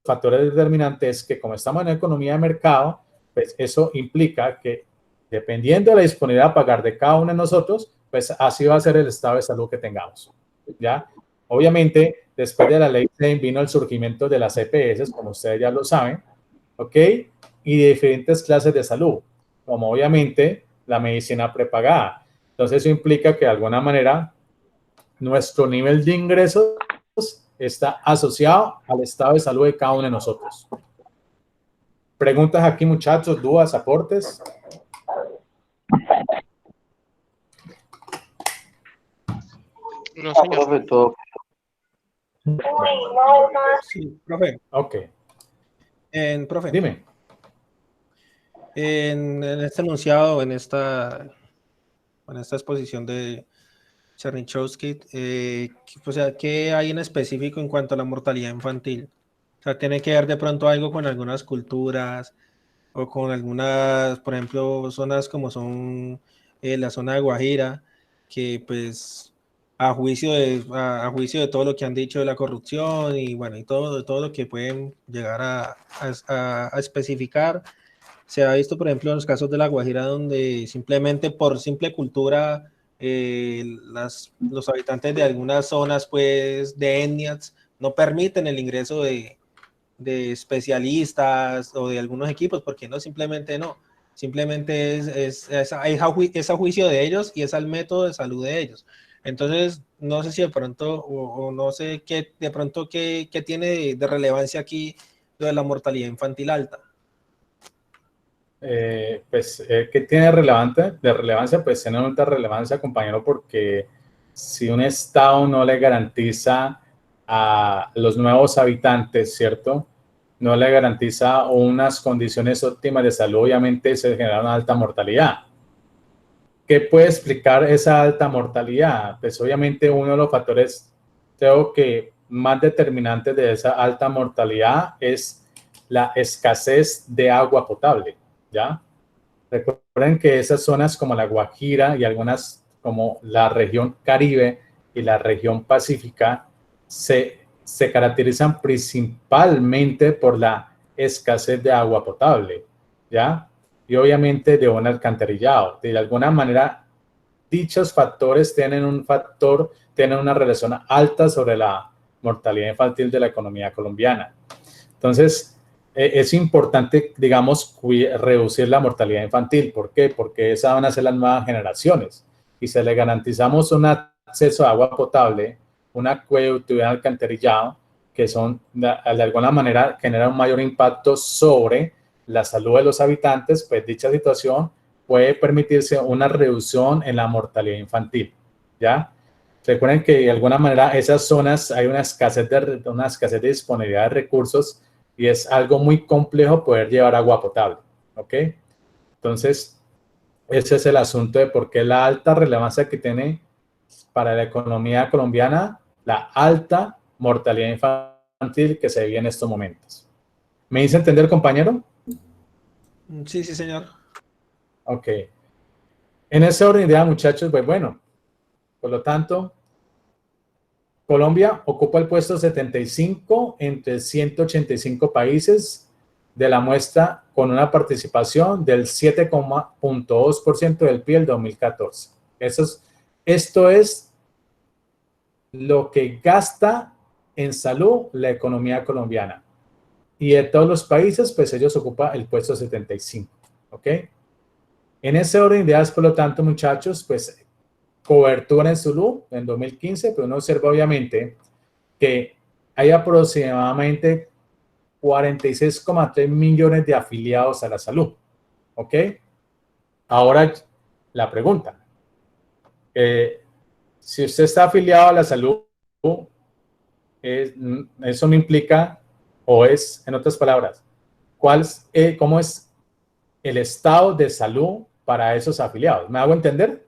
factores determinantes es que como estamos en economía de mercado, pues eso implica que dependiendo de la disponibilidad a pagar de cada uno de nosotros, pues así va a ser el estado de salud que tengamos, ¿ya? Obviamente, después de la ley 100 vino el surgimiento de las EPS, como ustedes ya lo saben, ¿ok? Y de diferentes clases de salud, como obviamente la medicina prepagada. Entonces, eso implica que de alguna manera nuestro nivel de ingresos está asociado al estado de salud de cada uno de nosotros. Preguntas aquí, muchachos, dudas, aportes. No, señor. Profe, todo. Sí, profe. Ok, Profe, dime. en este enunciado, en esta exposición de Chernyshevsky, o sea, ¿qué hay en específico en cuanto a la mortalidad infantil? O sea, ¿tiene que ver de pronto algo con algunas culturas o con algunas, por ejemplo, zonas como son la zona de Guajira, que pues a juicio de todo lo que han dicho de la corrupción y bueno, y todo lo que pueden llegar a especificar, se ha visto, por ejemplo, en los casos de la Guajira, donde simplemente por simple cultura, los habitantes de algunas zonas, pues, de etnias, no permiten el ingreso de especialistas o de algunos equipos, porque no, simplemente no. Simplemente es a juicio de ellos y es al método de salud de ellos. Entonces, no sé si de pronto, o no sé qué, de pronto qué tiene de relevancia aquí lo de la mortalidad infantil alta. ¿qué tiene de relevancia? Pues tiene alta relevancia, compañero, porque si un Estado no le garantiza a los nuevos habitantes, ¿cierto? No le garantiza unas condiciones óptimas de salud, obviamente se genera una alta mortalidad. ¿Qué puede explicar esa alta mortalidad? Pues obviamente uno de los factores, creo que más determinantes de esa alta mortalidad es la escasez de agua potable, ¿ya? Recuerden que esas zonas como la Guajira y algunas como la región Caribe y la región Pacífica se caracterizan principalmente por la escasez de agua potable, ¿ya? Y obviamente de un alcantarillado. De alguna manera, dichos factores tienen una relación alta sobre la mortalidad infantil de la economía colombiana. Entonces, es importante, digamos, reducir la mortalidad infantil. ¿Por qué? Porque esas van a ser las nuevas generaciones. Y si le garantizamos un acceso a agua potable, un acueducto y un alcantarillado, que son, de alguna manera, generan un mayor impacto sobre la salud de los habitantes, pues dicha situación puede permitirse una reducción en la mortalidad infantil, ¿ya? Recuerden que de alguna manera esas zonas hay una escasez de disponibilidad de recursos y es algo muy complejo poder llevar agua potable, ¿ok? Entonces, ese es el asunto de por qué la alta relevancia que tiene para la economía colombiana, la alta mortalidad infantil que se vive en estos momentos. ¿Me hice entender, compañero? Sí, sí, señor. Ok. En ese orden de idea, muchachos, pues bueno, por lo tanto, Colombia ocupa el puesto 75 entre 185 países de la muestra con una participación del 7,2% del PIB del 2014. Esto es lo que gasta en salud la economía colombiana. Y de todos los países, pues ellos ocupan el puesto 75. ¿Ok? En ese orden de ideas, por lo tanto, muchachos, pues cobertura en salud en 2015, pero uno observa obviamente que hay aproximadamente 46,3 millones de afiliados a la salud. ¿Ok? Ahora, la pregunta. Si usted está afiliado a la salud, eso no implica, o es, en otras palabras, ¿cómo es el estado de salud para esos afiliados? ¿Me hago entender?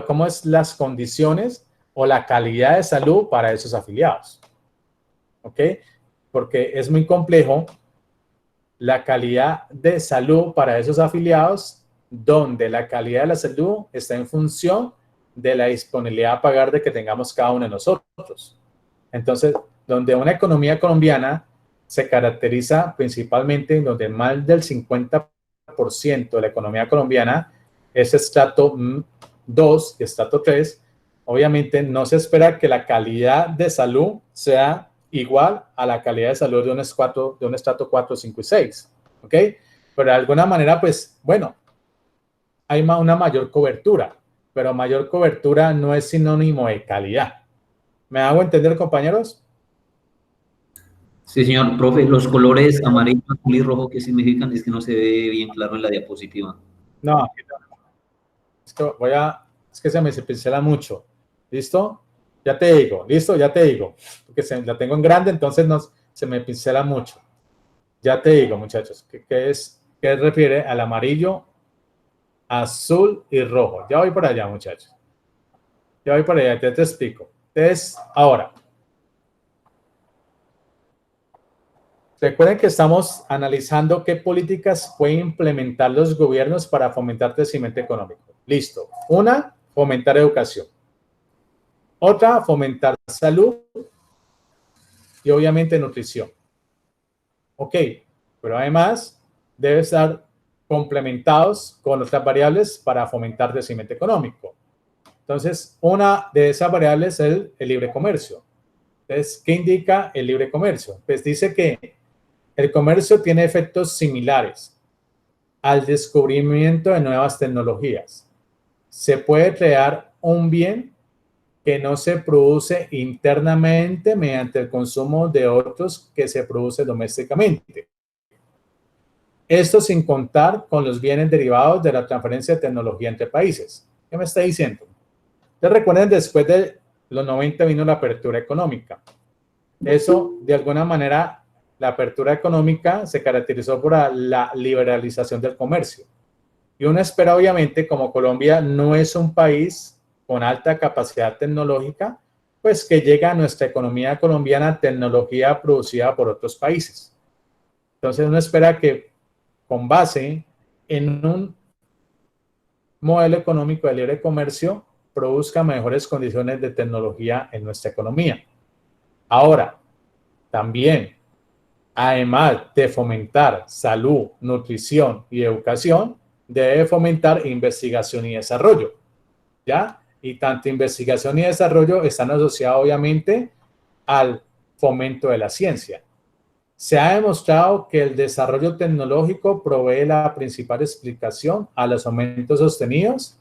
¿Cómo es las condiciones o la calidad de salud para esos afiliados? ¿Ok? Porque es muy complejo la calidad de salud para esos afiliados, donde la calidad de la salud está en función de la disponibilidad a pagar de que tengamos cada uno de nosotros. Entonces, donde una economía colombiana se caracteriza principalmente en donde más del 50% de la economía colombiana es estrato 2 y estrato 3, obviamente no se espera que la calidad de salud sea igual a la calidad de salud de un estrato 4, 5 y 6, ¿ok? Pero de alguna manera, pues, bueno, hay una mayor cobertura, pero mayor cobertura no es sinónimo de calidad. ¿Me hago entender, compañeros? Sí, señor. Profe, los colores amarillo, azul y rojo, ¿qué significan? Es que no se ve bien claro en la diapositiva. No, es que se me pincela mucho. ¿Listo? Ya te digo, listo, ya te digo. Porque la tengo en grande, entonces se me pincela mucho. Ya te digo, muchachos, ¿qué refiere al amarillo, azul y rojo? Ya voy para allá, muchachos. Ya voy para allá, te explico. Entonces, ahora, recuerden que estamos analizando qué políticas pueden implementar los gobiernos para fomentar crecimiento económico. Listo. Una, fomentar educación. Otra, fomentar salud y obviamente nutrición. Ok, pero además debe estar complementados con otras variables para fomentar crecimiento económico. Entonces, una de esas variables es el libre comercio. Entonces, ¿qué indica el libre comercio? Pues dice que el comercio tiene efectos similares al descubrimiento de nuevas tecnologías. Se puede crear un bien que no se produce internamente mediante el consumo de otros que se produce domésticamente. Esto sin contar con los bienes derivados de la transferencia de tecnología entre países. ¿Qué me está diciendo? Ustedes recuerden, después de los 90 vino la apertura económica. Eso, de alguna manera, la apertura económica se caracterizó por la liberalización del comercio. Y uno espera, obviamente, como Colombia no es un país con alta capacidad tecnológica, pues que llega a nuestra economía colombiana tecnología producida por otros países. Entonces uno espera que con base en un modelo económico de libre comercio produzca mejores condiciones de tecnología en nuestra economía. Ahora, también, además de fomentar salud, nutrición y educación, debe fomentar investigación y desarrollo, ¿ya? Y tanto investigación y desarrollo están asociados, obviamente, al fomento de la ciencia. Se ha demostrado que el desarrollo tecnológico provee la principal explicación a los aumentos sostenidos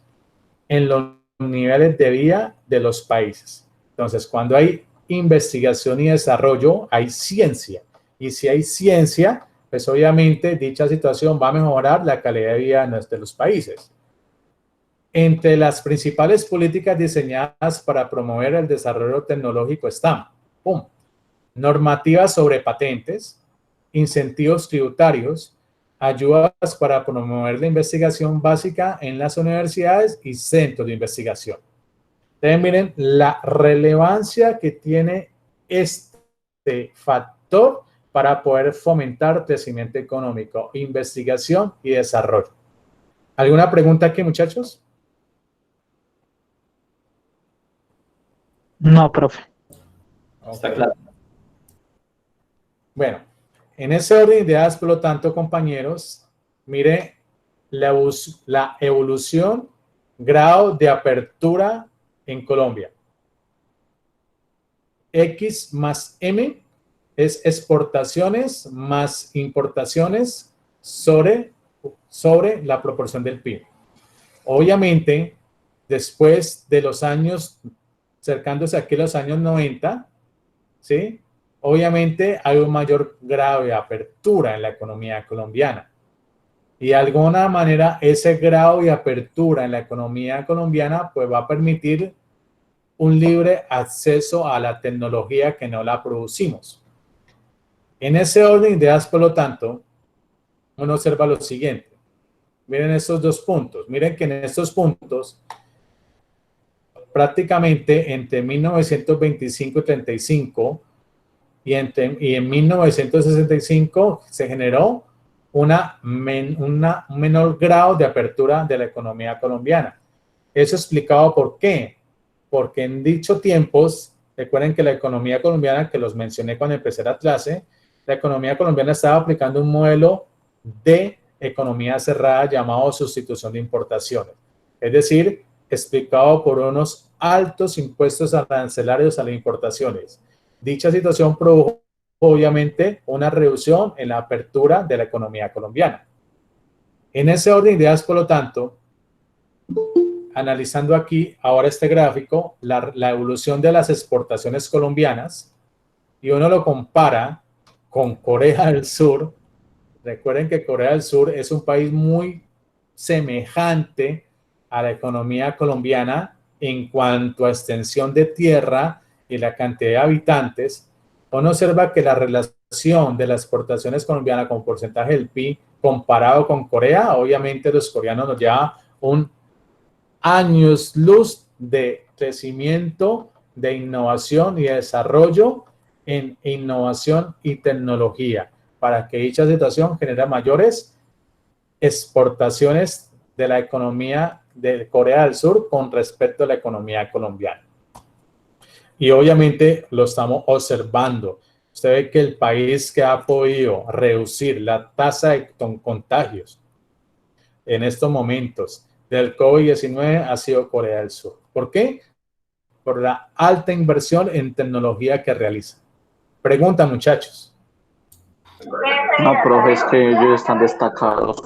en los niveles de vida de los países. Entonces, cuando hay investigación y desarrollo, hay ciencia. Y si hay ciencia, pues obviamente dicha situación va a mejorar la calidad de vida de los países. Entre las principales políticas diseñadas para promover el desarrollo tecnológico están, normativas sobre patentes, incentivos tributarios, ayudas para promover la investigación básica en las universidades y centros de investigación. Entonces, miren la relevancia que tiene este factor para poder fomentar crecimiento económico, investigación y desarrollo. ¿Alguna pregunta aquí, muchachos? No, profe. Está claro. Bueno, en ese orden de ideas, por lo tanto, compañeros, mire la evolución, grado de apertura en Colombia. X más M es exportaciones más importaciones sobre la proporción del PIB. Obviamente, después de los años, acercándose aquí a los años 90, ¿sí? Obviamente hay un mayor grado de apertura en la economía colombiana. Y de alguna manera ese grado de apertura en la economía colombiana pues va a permitir un libre acceso a la tecnología que no la producimos. En ese orden de ideas, por lo tanto, uno observa lo siguiente. Miren estos dos puntos. Miren que en estos puntos, prácticamente entre 1925 y 35 y en 1965 se generó un menor grado de apertura de la economía colombiana. Eso explicado por qué. Porque en dichos tiempos, recuerden que la economía colombiana, que los mencioné cuando empecé la clase, la economía colombiana estaba aplicando un modelo de economía cerrada llamado sustitución de importaciones. Es decir, explicado por unos altos impuestos arancelarios a las importaciones. Dicha situación produjo, obviamente, una reducción en la apertura de la economía colombiana. En ese orden de ideas, por lo tanto, analizando aquí ahora este gráfico, la evolución de las exportaciones colombianas, y uno lo compara con Corea del Sur. Recuerden que Corea del Sur es un país muy semejante a la economía colombiana en cuanto a extensión de tierra y la cantidad de habitantes. Uno observa que la relación de las exportaciones colombianas con porcentaje del PIB comparado con Corea, obviamente los coreanos nos llevan un años luz de crecimiento, de innovación y de desarrollo en innovación y tecnología, para que dicha situación genere mayores exportaciones de la economía de Corea del Sur con respecto a la economía colombiana. Y obviamente lo estamos observando. Usted ve que el país que ha podido reducir la tasa de contagios en estos momentos del COVID-19 ha sido Corea del Sur. ¿Por qué? Por la alta inversión en tecnología que realiza. Pregunta, muchachos. No, profe, es que ellos están destacados.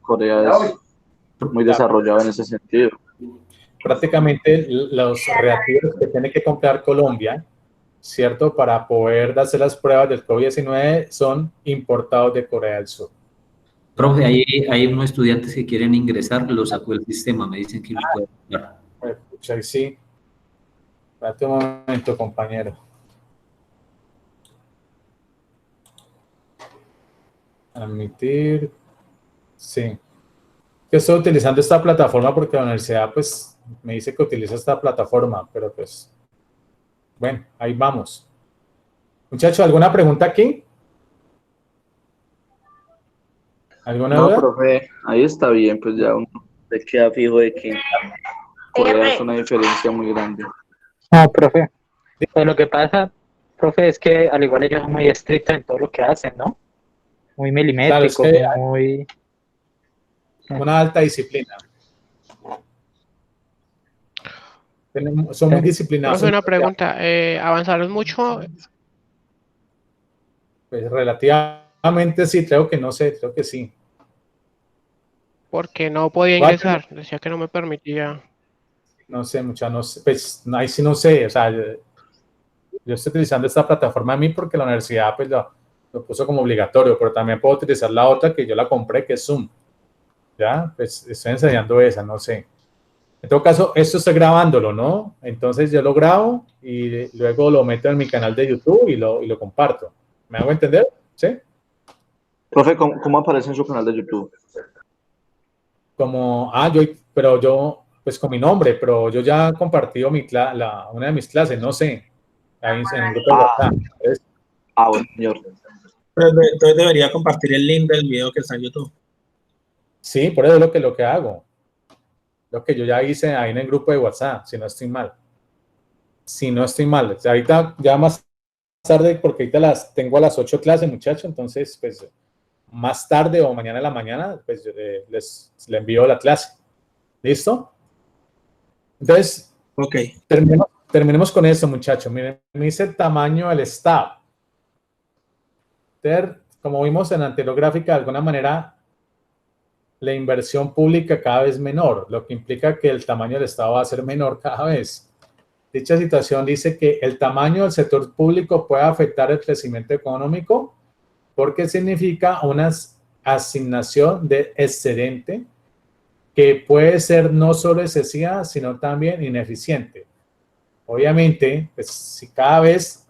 Corea es muy desarrollado en ese sentido. Prácticamente los reactivos que tiene que comprar Colombia, ¿cierto? Para poder hacer las pruebas del COVID-19 son importados de Corea del Sur. Profe, hay unos estudiantes que quieren ingresar, lo sacó el sistema, me dicen que los puede ayudar. Pucha, ahí sí. Espérate un momento, compañero. Admitir. Sí. Yo estoy utilizando esta plataforma porque la universidad, pues, me dice que utiliza esta plataforma, pero pues, bueno, ahí vamos. Muchachos, ¿alguna pregunta aquí? ¿Alguna No, duda? profe, ahí está bien, pues ya uno se queda fijo de que Corea es una diferencia muy grande. No, profe. Pues lo que pasa, profe, es que al igual ellos son muy estrictos en todo lo que hacen, ¿no? Muy Claro, es milimétricos, que hay muy... una alta disciplina. Son muy disciplinados. Profe, una pregunta. ¿Avanzaron mucho? Pues relativamente sí, creo que no sé, creo que sí. Porque no podía ingresar. Decía que no me permitía. No sé, no sé, pues ahí sí no sé, o sea, yo estoy utilizando esta plataforma a mí porque la universidad pues lo puso como obligatorio, pero también puedo utilizar la otra que yo la compré, que es Zoom. Ya, pues estoy enseñando esa, no sé. En todo caso, esto estoy grabándolo, ¿no? Entonces yo lo grabo y luego lo meto en mi canal de YouTube y lo comparto. ¿Me hago entender? ¿Sí? Profe, ¿cómo aparece en su canal de YouTube? Como, pues con mi nombre, pero yo ya he compartido una de mis clases, no sé, ahí en el grupo de WhatsApp. ¿Ves? Bueno, señor. Pero entonces debería compartir el link del video que está en YouTube. Sí, por eso es lo que hago. Lo que yo ya hice ahí en el grupo de WhatsApp, si no estoy mal. Si no estoy mal. O sea, ahorita ya más tarde, porque ahorita tengo a las 8 clases, muchachos, entonces, pues, más tarde o mañana en la mañana, pues, les envío la clase. ¿Listo? Entonces, Ok. terminemos con eso, muchachos. Miren, me dice el tamaño del estado. Como vimos en la anterior gráfica, de alguna manera, la inversión pública cada vez menor, lo que implica que el tamaño del estado va a ser menor cada vez. Dicha situación dice que el tamaño del sector público puede afectar el crecimiento económico porque significa una asignación de excedente que puede ser no solo excesiva, sino también ineficiente. Obviamente, pues, si cada vez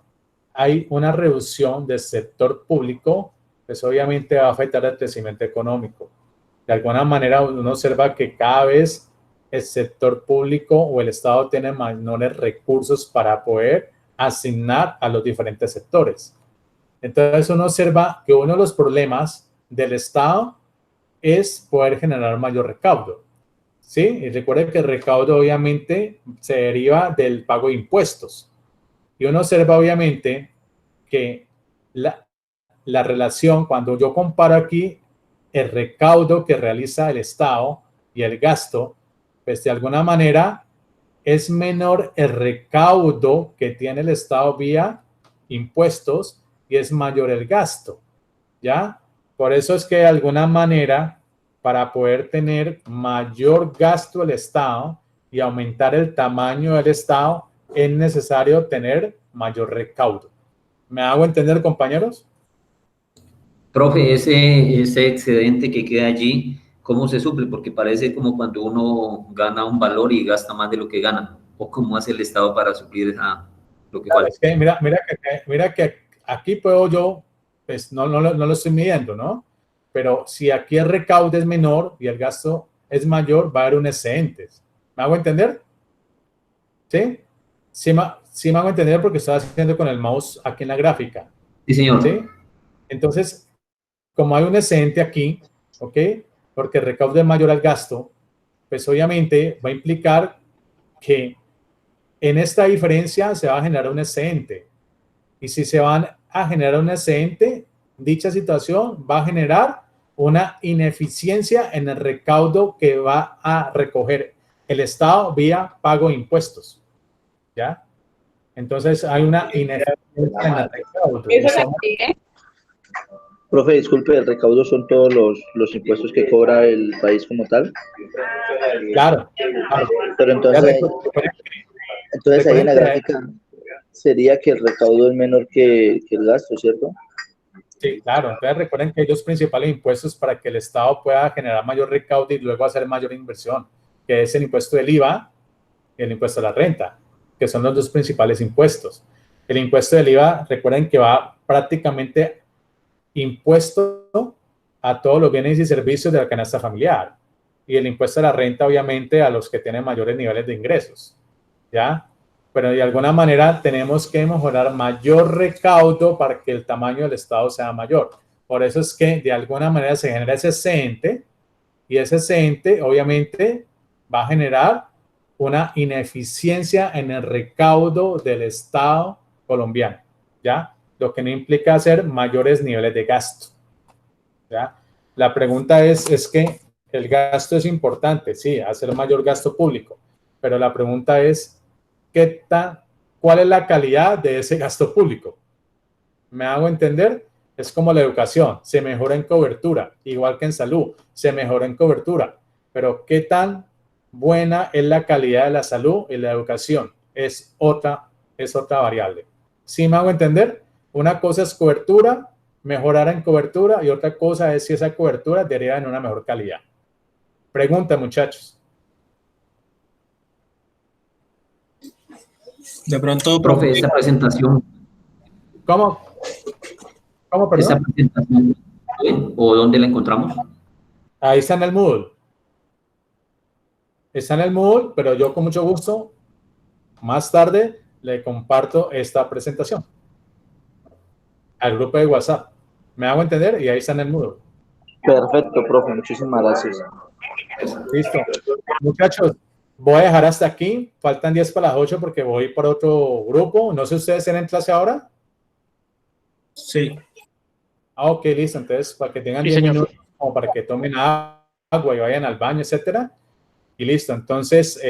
hay una reducción del sector público, pues obviamente va a afectar el crecimiento económico. De alguna manera uno observa que cada vez el sector público o el Estado tiene menores recursos para poder asignar a los diferentes sectores. Entonces uno observa que uno de los problemas del Estado es poder generar mayor recaudo. ¿Sí? Y recuerden que el recaudo obviamente se deriva del pago de impuestos. Y uno observa obviamente que la relación, cuando yo comparo aquí el recaudo que realiza el Estado y el gasto, pues de alguna manera es menor el recaudo que tiene el Estado vía impuestos y es mayor el gasto, ¿ya? Por eso es que de alguna manera, para poder tener mayor gasto el Estado y aumentar el tamaño del Estado, es necesario tener mayor recaudo. ¿Me hago entender, compañeros? Profe, ese excedente que queda allí, ¿cómo se suple? Porque parece como cuando uno gana un valor y gasta más de lo que gana. ¿O cómo hace el Estado para suplir lo que Claro, falta? es que mira que aquí puedo yo, pues no lo estoy midiendo, ¿no? Pero si aquí el recaudo es menor y el gasto es mayor, va a haber un excedente. ¿Me hago entender? ¿Sí? Sí me hago entender porque estoy haciendo con el mouse aquí en la gráfica. Sí, señor. ¿Sí? Entonces, como hay un excedente aquí, ¿ok? Porque el recaudo es mayor al gasto, pues obviamente va a implicar que en esta diferencia se va a generar un excedente. Y si se van a generar un excedente, dicha situación va a generar una ineficiencia en el recaudo que va a recoger el Estado vía pago de impuestos. ¿Ya? Entonces hay una ineficiencia en el recaudo. Profe, disculpe, ¿el recaudo son todos los impuestos que cobra el país como tal? Claro. Pero entonces ahí en la gráfica sería que el recaudo es menor que el gasto, ¿cierto? Sí, claro. Entonces recuerden que hay dos principales impuestos para que el Estado pueda generar mayor recaudo y luego hacer mayor inversión, que es el impuesto del IVA y el impuesto a la renta, que son los dos principales impuestos. El impuesto del IVA, recuerden que va prácticamente impuesto a todos los bienes y servicios de la canasta familiar. Y el impuesto a la renta, obviamente, a los que tienen mayores niveles de ingresos, ¿ya? Pero de alguna manera tenemos que mejorar mayor recaudo para que el tamaño del Estado sea mayor. Por eso es que de alguna manera se genera ese excedente y ese excedente obviamente va a generar una ineficiencia en el recaudo del Estado colombiano, ¿ya? Lo que no implica hacer mayores niveles de gasto, ¿ya? La pregunta es que el gasto es importante, sí, hacer mayor gasto público, pero la pregunta es, ¿cuál es la calidad de ese gasto público? ¿Me hago entender? Es como la educación, se mejora en cobertura, igual que en salud, se mejora en cobertura, pero ¿qué tan buena es la calidad de la salud y la educación? Es otra variable. ¿Sí me hago entender? Una cosa es cobertura, mejorar en cobertura, y otra cosa es si esa cobertura deriva en una mejor calidad. Pregunta, muchachos. De pronto, Profe, esta presentación, ¿Cómo, perdón? esta presentación, ¿o dónde la encontramos? Ahí está en el Moodle. Está en el Moodle, pero yo con mucho gusto, más tarde, le comparto esta presentación al grupo de WhatsApp. ¿Me hago entender? Y ahí está en el Moodle. Perfecto, profe, muchísimas gracias. Listo. Muchachos, voy a dejar hasta aquí. Faltan 10 para las 8 porque voy para otro grupo. No sé, ¿ustedes tienen clase ahora? sí. Ah, ok, listo. Entonces, para que tengan Sí, 10 señor. minutos, como para que tomen agua y vayan al baño, etcétera. Y listo. Entonces,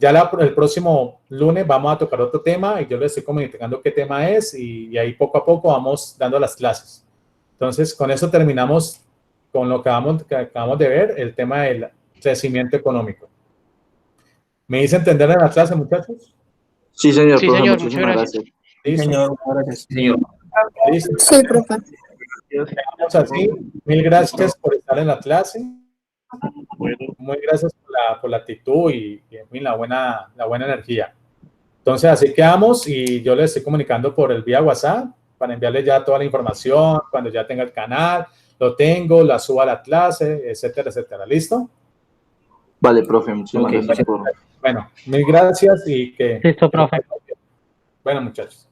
ya el próximo lunes vamos a tocar otro tema y yo les estoy comunicando qué tema es y ahí poco a poco vamos dando las clases. Entonces, con eso terminamos con lo que acabamos de ver, el tema del crecimiento económico. ¿Me hice entender en la clase, muchachos? Sí, señor, Sí, profe, señor, muchísimas muchas gracias. ¿Listo? Señor, gracias. Sí, señor. ¿Listo? Sí, profe. Quedamos así. Mil gracias por estar en la clase. Muy gracias por la actitud y en fin, la buena energía. Entonces, así quedamos y yo les estoy comunicando por el vía WhatsApp para enviarles ya toda la información, cuando ya tenga el canal, lo tengo, la subo a la clase, etcétera, etcétera. ¿Listo? Vale, profe, muchísimas Ok, gracias por... Bueno, mil gracias y que... Listo, profe. Bueno, muchachos.